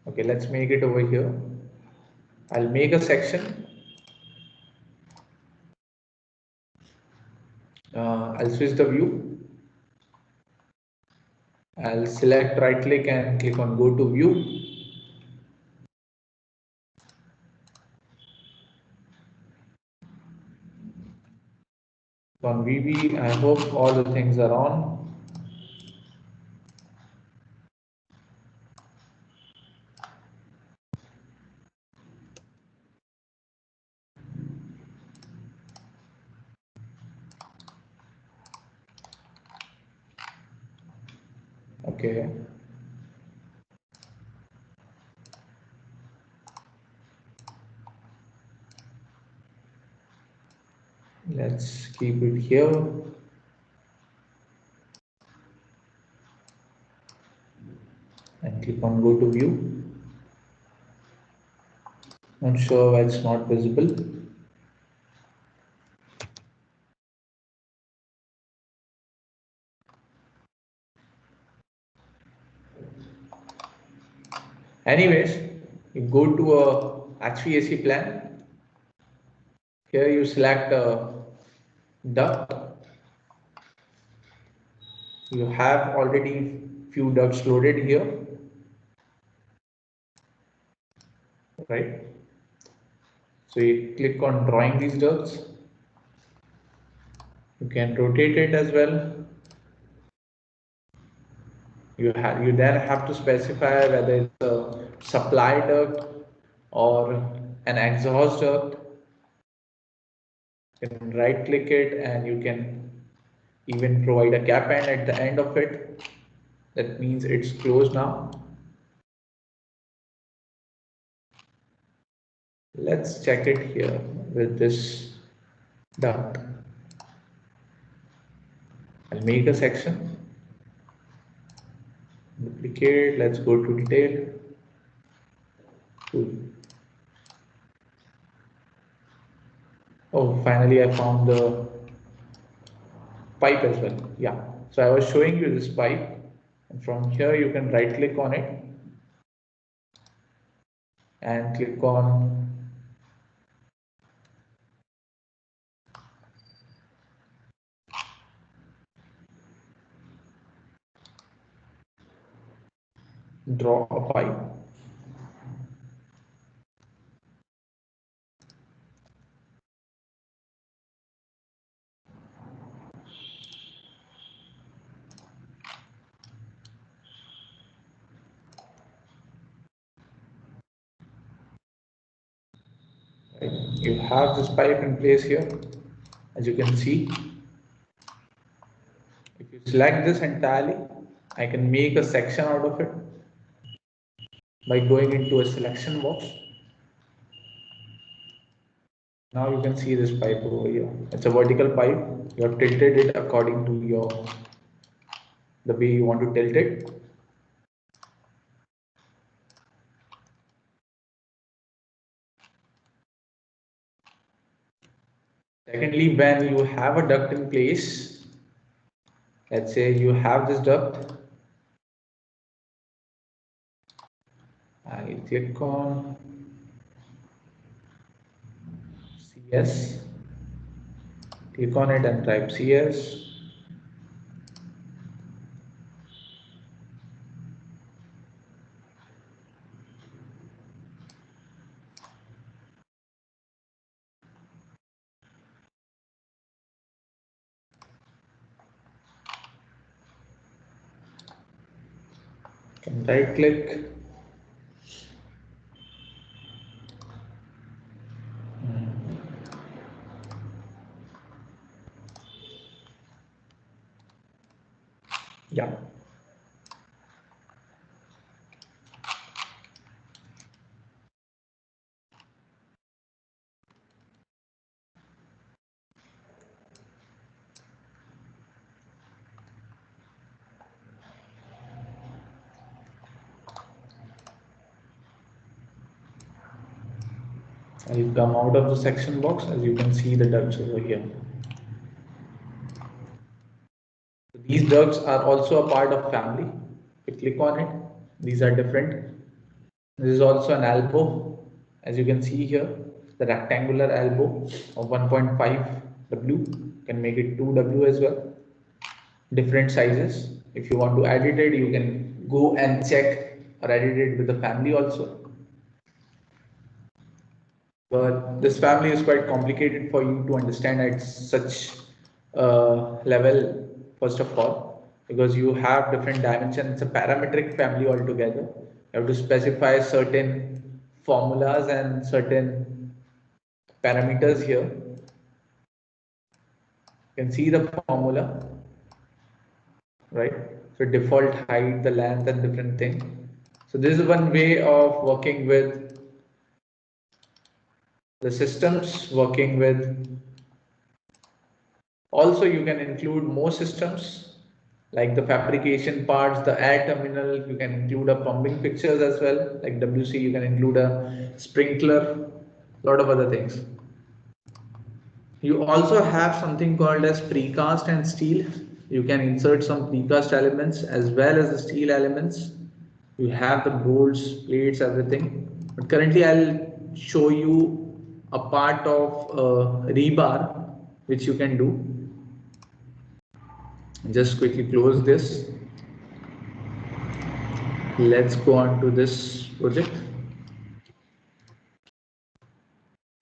Okay, let's make it over here. I'll make a section. I'll switch the view. I'll select right click and click on go to view. On VB, I hope all the things are on. Okay. Let's keep it here. And click on go to view. Not sure why it's not visible. Anyways, you go to a HVAC plan. Here you select a duct. You have already few ducts loaded here, right? So you click on drawing these ducts. You can rotate it as well. You then have to specify whether it's a supply duct or an exhaust duct. You can right click it and you can even provide a cap end at the end of it. That means it's closed now. Let's check it here with this duct. I'll make a section, duplicate, let's go to detail. Cool. Oh, finally I found the pipe as well. Yeah. So I was showing you this pipe, and from here you can right click on it and click on draw a pipe. Right. You have this pipe in place here, as you can see. If you select this entirely, I can make a section out of it by going into a selection box. Now you can see this pipe over here. It's a vertical pipe. You have tilted it according to the way you want to tilt it. Secondly, when you have a duct in place, let's say you have this duct, I'll click on CS, click on it and type CS. Can right click. Yeah. I'll come out of the section box. As you can see the ducts over here. These ducts are also a part of family. If you click on it, these are different. This is also an elbow. As you can see here, the rectangular elbow of 1.5 W, can make it 2 W as well. Different sizes. If you want to edit it, you can go and check or edit it with the family also. But this family is quite complicated for you to understand at such level, first of all, because you have different dimensions. It's a parametric family altogether. You have to specify certain formulas and certain parameters here. You can see the formula, right? So default height, the length, and different thing. So this is one way of working with the systems, working with. Also, you can include more systems like the fabrication parts, the air terminal. You can include a pumping fixtures as well, like WC. You can include a sprinkler, a lot of other things. You also have something called as precast and steel. You can insert some precast elements as well as the steel elements. You have the bolts, plates, everything. But currently, I'll show you a part of rebar which you can do. Just quickly close this. Let's go on to this project.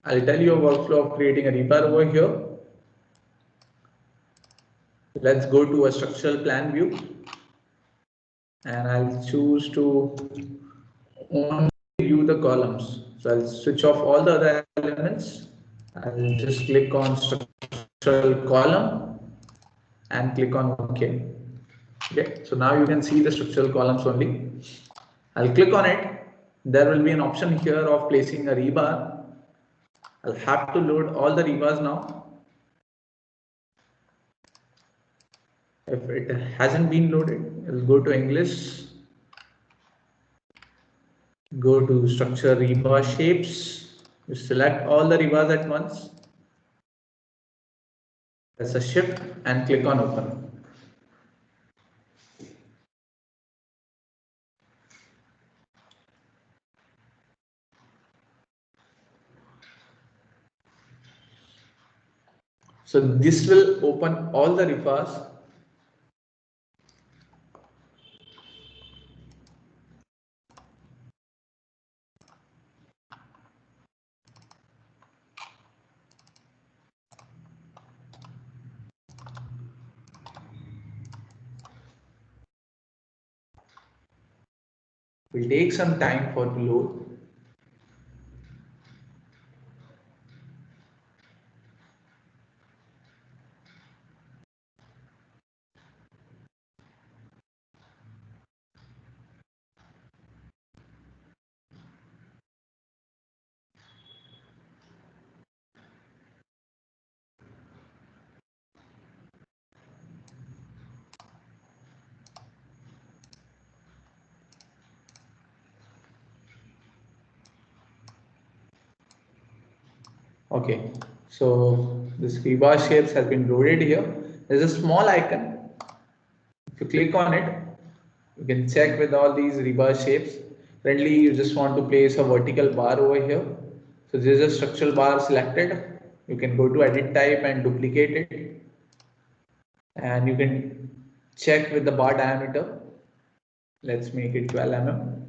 I'll tell you a workflow of creating a rebar over here. Let's go to a structural plan view, and I'll choose to only view the columns. So I'll switch off all the other elements. I'll just click on structural column and click on OK. Okay, so now you can see the structural columns only. I'll click on it. There will be an option here of placing a rebar. I'll have to load all the rebars now. If it hasn't been loaded, I'll go to English, go to structure rebar shapes, you select all the rebars at once, press a shift and click on open. So this will open all the rebars. Will take some time for the load. Okay, so this rebar shapes has been loaded here. There's a small icon. If you click on it, you can check with all these rebar shapes. Currently, you just want to place a vertical bar over here. So this is a structural bar selected. You can go to edit type and duplicate it. And you can check with the bar diameter. Let's make it 12 mm.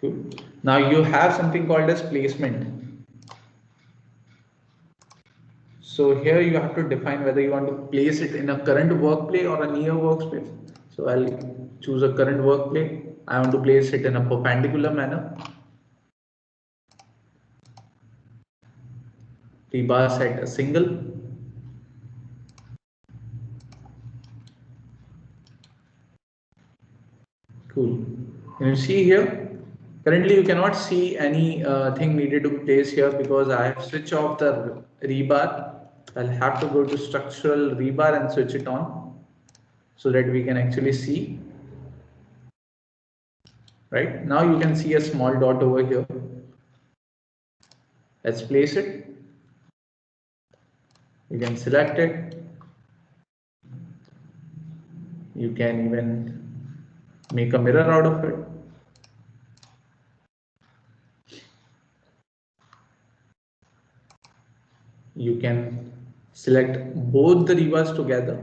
Cool. Now you have something called as placement. So here you have to define whether you want to place it in a current workplay or a near workspace. So I'll choose a current workplay. I want to place it in a perpendicular manner. Rebar set a single. Cool. Can you see here? Currently you cannot see any thing needed to place here because I have switched off the rebar. I'll have to go to structural rebar and switch it on so that we can actually see. Right now you can see a small dot over here. Let's place it. You can select it. You can even make a mirror out of it. You can select both the rebars together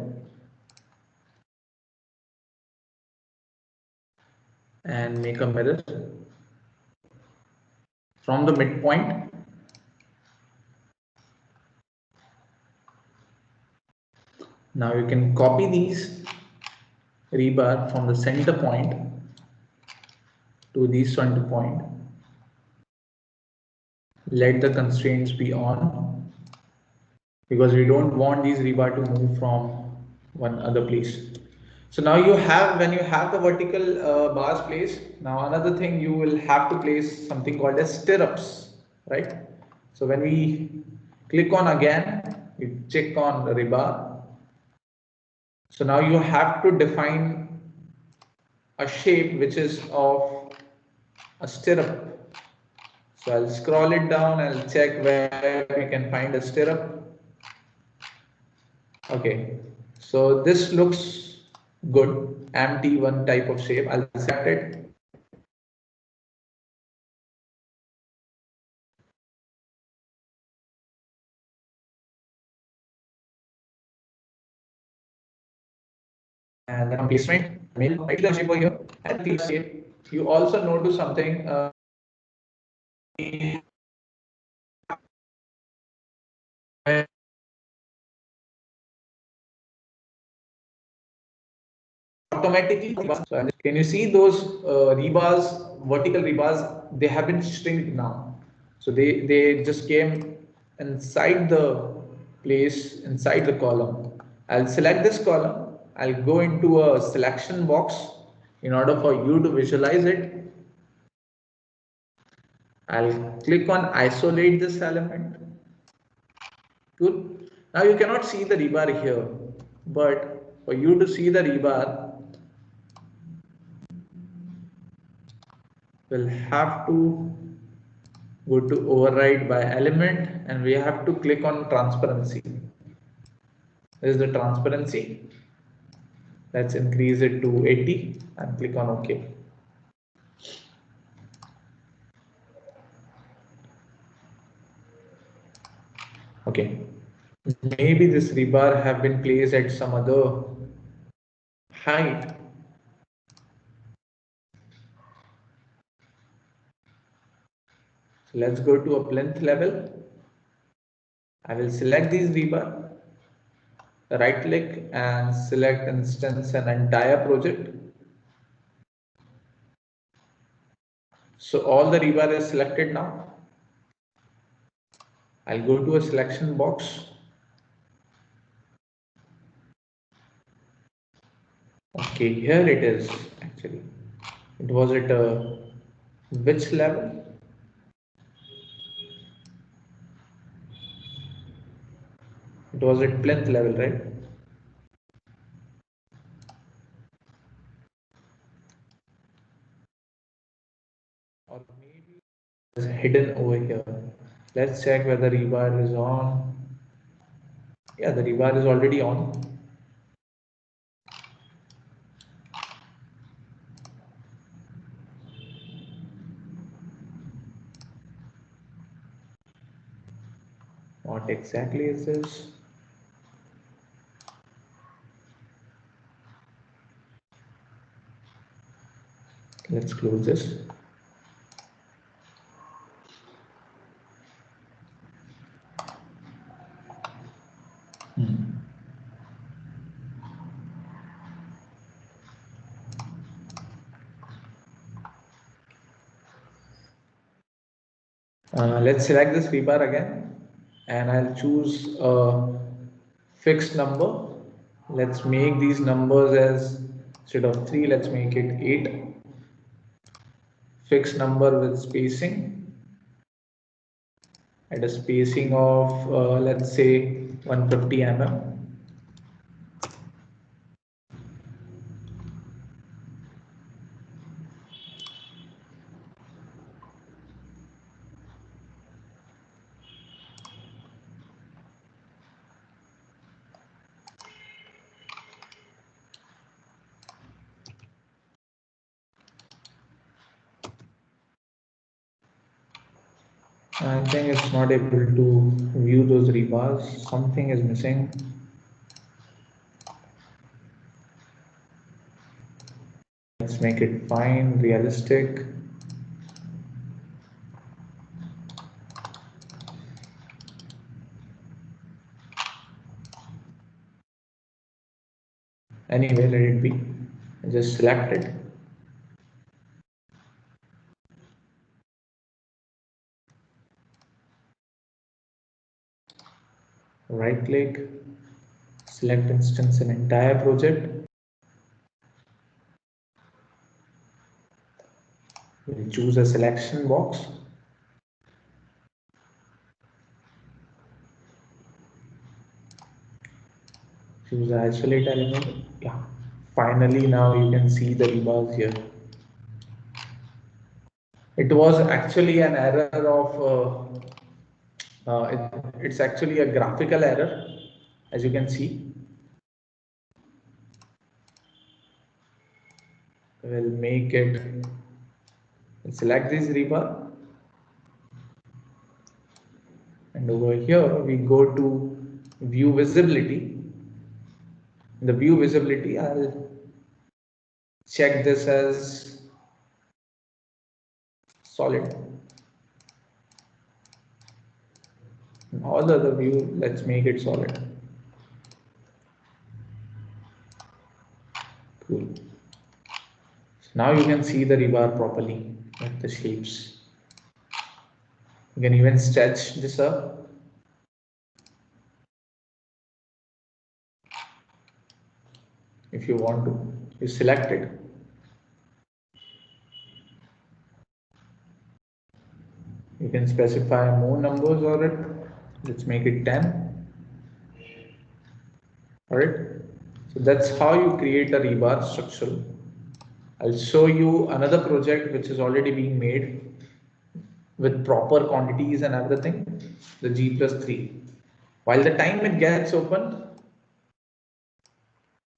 and make a mirror from the midpoint. Now you can copy these rebar from the center point to the center point. Let the constraints be on because we don't want these rebar to move from one other place. So now you have, when you have the vertical bars placed, now another thing you will have to place something called as stirrups, right? So when we click on again, we check on the rebar. So now you have to define a shape which is of a stirrup. So I'll scroll it down, I'll check where we can find a stirrup. Okay, so this looks good, MT1 type of shape. I'll select it. And then placement, mail title shape over here, and click save. You also notice something. Automatically, can you see those rebars, vertical rebars? They have been shrinked now. So they just came inside the place, inside the column. I'll select this column. I'll go into a selection box. in order for you to visualize it, I'll click on isolate this element. Good. Now you cannot see the rebar here, but for you to see the rebar, we'll have to go to override by element and we have to click on transparency. This is the transparency. Let's increase it to 80 and click on OK. Okay. Maybe this rebar have been placed at some other height. So let's go to a plinth level. I will select these rebar, right click and select instance and entire project. So all the rebar is selected now. I'll go to a selection box. Okay, here it is actually. It was at which level? It was at plinth level, right? Or maybe it's hidden over here. Let's check whether rebar is on. Yeah, the rebar is already on. What exactly is this? Let's close this. Let's select this rebar again and I'll choose a fixed number. Let's make these numbers as instead of 3, let's make it 8. Fixed number with spacing at a spacing of let's say 150 mm. I think it's not able to view those rebars. Something is missing. Let's make it fine, realistic. Anyway, let it be. Just select it. Right click, select instance and entire project. We'll choose a selection box. Choose the isolate element. Yeah. Finally, now you can see the rebars here. It was actually an error of it's actually a graphical error, as you can see. We'll make it, we'll select this rebar and over here we go to view visibility. In the view visibility, I'll check this as solid. In all the other view, let's make it solid. Cool. So now you can see the rebar properly with the shapes. You can even stretch this up. If you want to, you select it. can specify more numbers on it. Let's make it 10. Alright. So that's how you create a rebar structure. I'll show you another project which is already being made with proper quantities and everything, the G+3. While the time it gets open,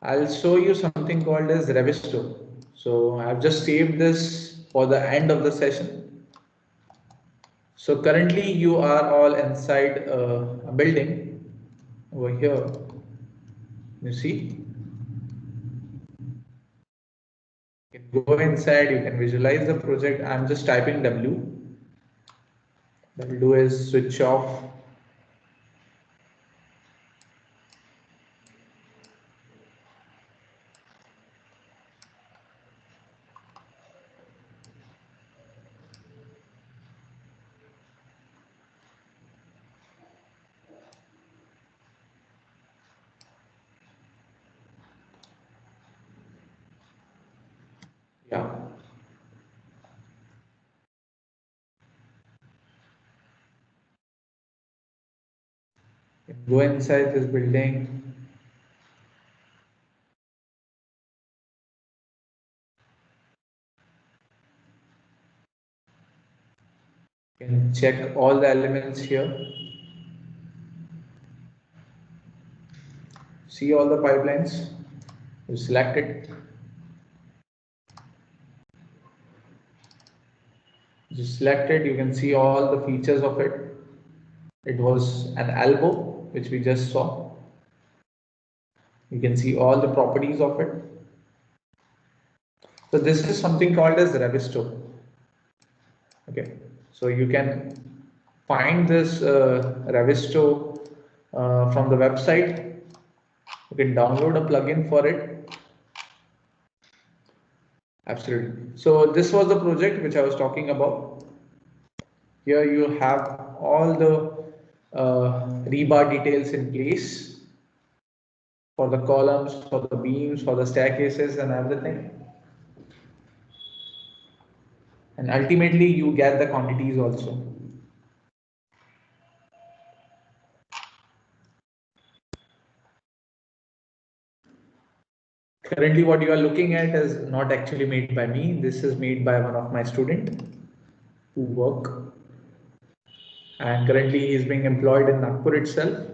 I'll show you something called as Revisto. So I've just saved this for the end of the session. So currently you are all inside a building over here. You see, you can go inside, you can visualize the project. I'm just typing W. What I'll do is switch off. Yeah. You can go inside this building. You can check all the elements here. See all the pipelines. You select it. Just select it. You can see all the features of it. It was an elbow, which we just saw. You can see all the properties of it. So this is something called as Revisto. Okay. So you can find this Revisto from the website. You can download a plugin for it. Absolutely. So this was the project which I was talking about. Here you have all the rebar details in place for the columns, for the beams, for the staircases and everything. And ultimately you get the quantities also. Currently what you are looking at is not actually made by me. This is made by one of my students who work, and currently he is being employed in Nagpur itself.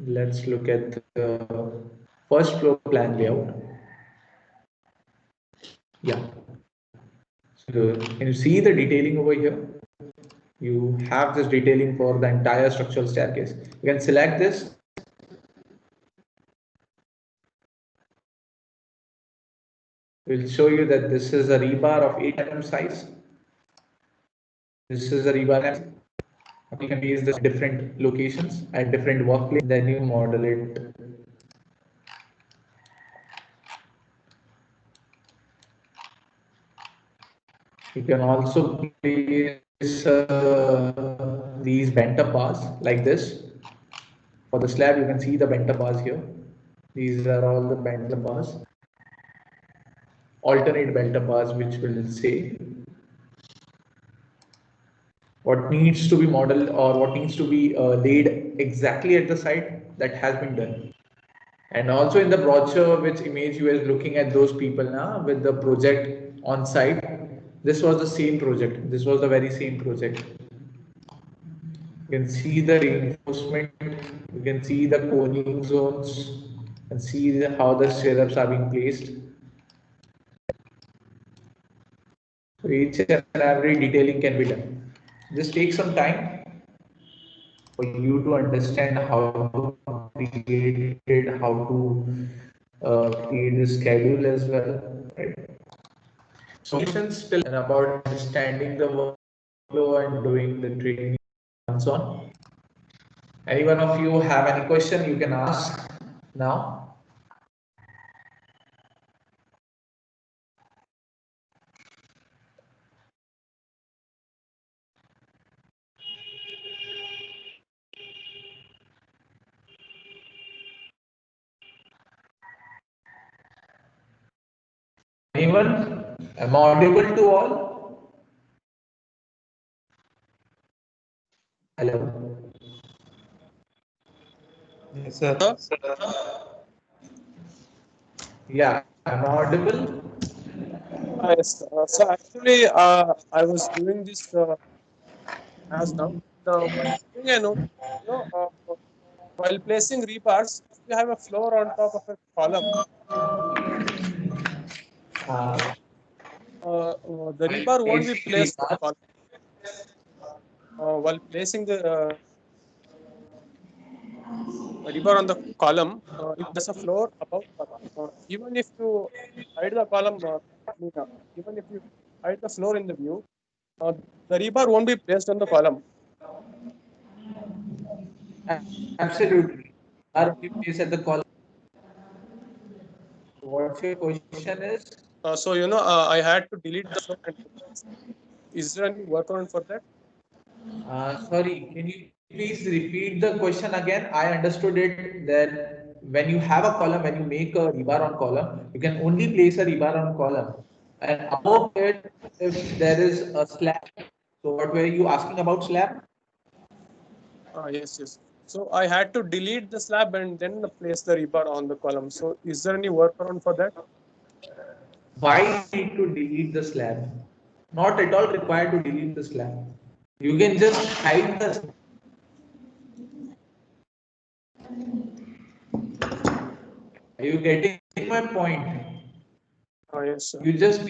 Let's look at the first floor plan layout. Yeah. So can you see the detailing over here? You have this detailing for the entire structural staircase. You can select this. We'll show you that this is a rebar of 8 mm size. This is a rebar. You can use this different locations at different workplace. Then you model it. You can also place these bent up bars like this. For the slab, you can see the bent up bars here. These are all the bent up bars. Alternate bent up bars, which will say what needs to be modeled or what needs to be laid exactly at the site that has been done. And also in the brochure, which image you are looking at those people now with the project on site, this was the same project. This was the very same project. You can see the reinforcement, you can see the coning zones, and see how the stirrups are being placed. So each and every detailing can be done. This takes some time for you to understand how to create it, how to create the schedule as well. Right? So still about understanding the workflow and doing the training and so on. Any one of you have any question you can ask now? Anyone? Am I audible to all? Hello. Yes, sir. Yeah, am I audible? Yes. So actually, I was doing this as now. The one thing I know, while placing rebars, if you have a floor on top of a column, Uh, the while rebar won't be placing placed on the rebar, column. While placing the rebar on the column, if there's a floor above the column, even if you hide the column, even if you hide the floor in the view, the rebar won't be placed on the column. absolutely. Are only placed at the column. What's your question is? I had to delete the floor. And is there any workaround for that? Sorry, can you please repeat the question again? I understood it that when you have a column, when you make a rebar on column, you can only place a rebar on column. And above it, if there is a slab. So what were you asking about slab? Yes, yes. So I had to delete the slab and then place the rebar on the column. So is there any workaround for that? Why you need to delete the slab? Not at all required to delete the slab. You can just hide the. Are you getting my point? Yes, sir. You just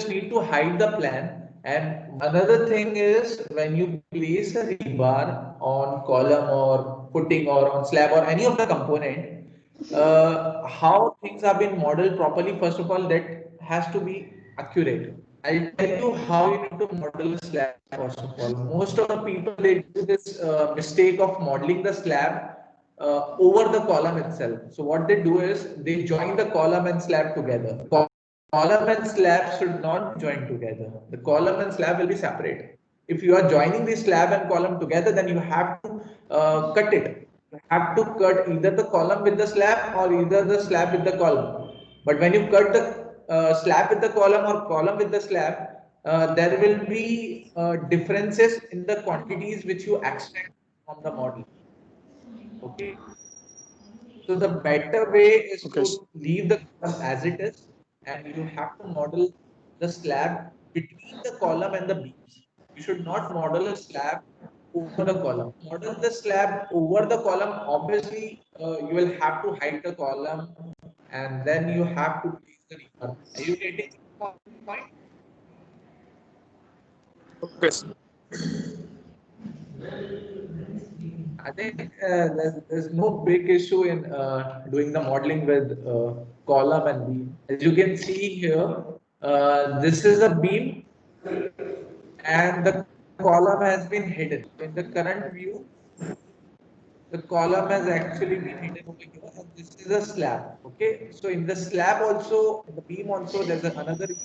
need to hide the plan. And another thing is when you place a rebar on column or footing or on slab or any of the component, how things have been modeled properly, first of all, that has to be accurate. I'll tell you how you need to model a slab. First of all, most of the people, they do this mistake of modeling the slab over the column itself. So what they do is they join the column and slab together. Column and slab should not join together. The column and slab will be separate. If you are joining the slab and column together, then you have to cut it. You have to cut either the column with the slab or either the slab with the column. But when you cut the slab with the column or column with the slab, there will be differences in the quantities which you extract from the model. Okay. So the better way is Okay. to leave the column as it is, and you have to model the slab between the column and the beams. You should not model a slab over the column. Model the slab over the column. Obviously, you will have to hide the column, and then you have to place the rebar. Are you getting the point? Okay. I think there's no big issue in doing the modeling with column and beam. As you can see here, this is a beam and the column has been hidden. In the current view, the column has actually been hidden over here and this is a slab. Okay, so in the slab also, in the beam also, there's another in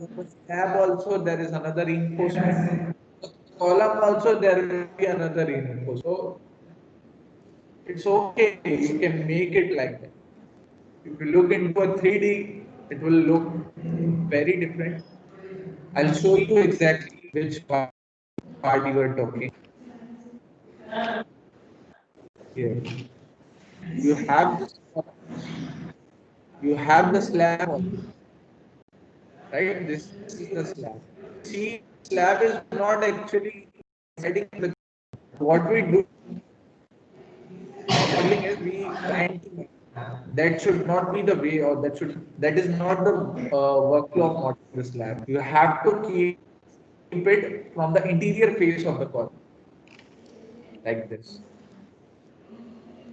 the slab also there is another reinforcement. The column also there will be another reinforcement. So it's okay, you can make it like that. If you look into a 3D, it will look very different. I'll show you exactly which part you are talking. Here. You have this, you have the slab, right? This is the slab. See, slab is not actually setting the. What we do modeling is we trying to. That should not be the way, or that is not the workflow of modeling the slab. You have to keep it from the interior face of the column like this.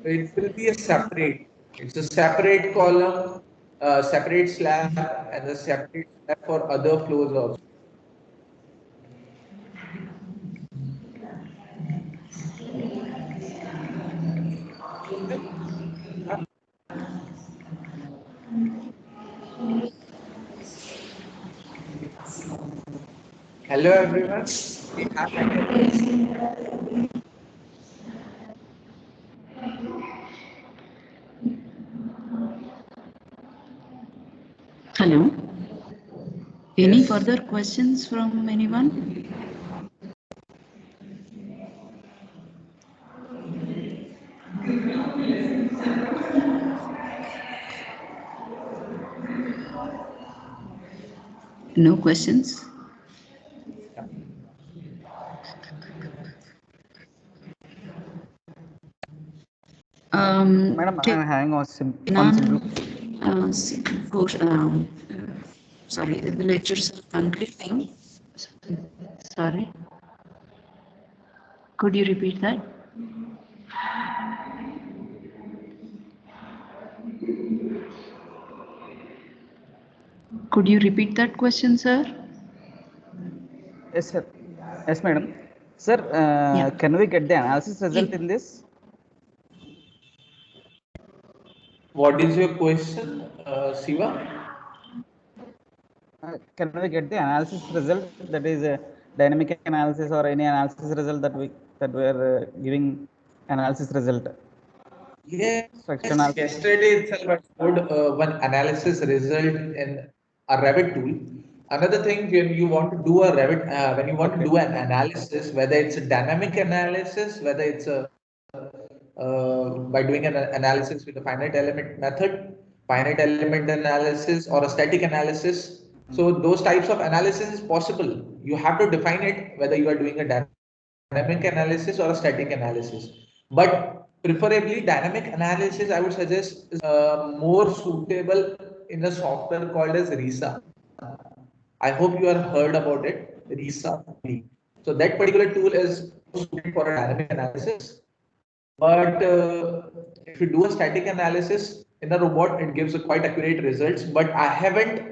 So it will be a separate. It's a separate column, separate slab, and a separate slab for other floors also. Hello everyone. We have Hello. Any Yes. further questions from anyone? No questions? Madam, I'm having one simple. Sorry, the lectures are concluding. Sorry. Could you repeat that? Could you repeat that question, sir? Yes, sir. Yes, madam. Sir, Yeah. can we get the analysis result in this? What is your question, Siva? Can we get the analysis result, that is a dynamic analysis or any analysis result that we are giving analysis result? Yes, Structure analysis. yesterday itself I showed one analysis result in a Revit tool. Another thing, when you want to do a Revit, when you want to do an analysis, whether it's a dynamic analysis, whether it's a by doing an analysis with a finite element method, finite element analysis, or a static analysis. So those types of analysis is possible. You have to define it whether you are doing a dynamic analysis or a static analysis. But preferably dynamic analysis, I would suggest is more suitable in a software called as RISA. I hope you have heard about it, RISA. So that particular tool is suited for a dynamic analysis. But if you do a static analysis in a robot, it gives a quite accurate results. But I haven't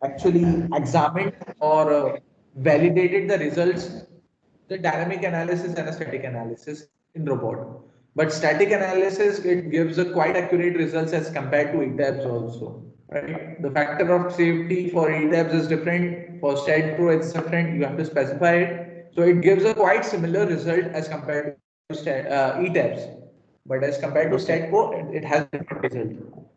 actually examined or validated the results, the dynamic analysis and a static analysis in robot. But static analysis, it gives a quite accurate results as compared to ETABS also. Right? The factor of safety for ETABS is different. For StatPro, it's different. You have to specify it. So it gives a quite similar result as compared to ETABS. But as compared to StatPro, it has a different result.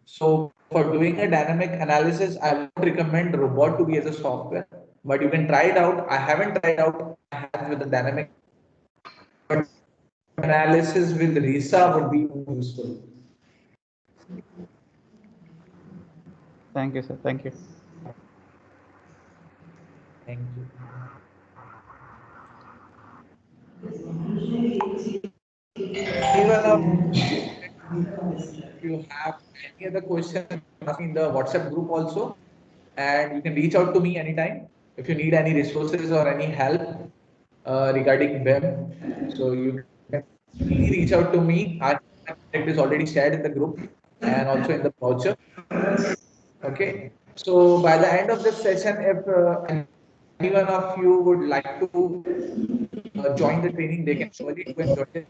So for doing a dynamic analysis, I would recommend robot to be as a software. But you can try it out. I haven't tried out with the dynamic, but analysis with RISA would be useful. Thank you, sir. Thank you. Thank you. Even if you have any other question, ask me in the WhatsApp group also, and you can reach out to me anytime if you need any resources or any help regarding BIM. So you can reach out to me. Our contact is already shared in the group and also in the voucher. Okay. So by the end of this session, if any one of you would like to join the training, they can surely go and join it.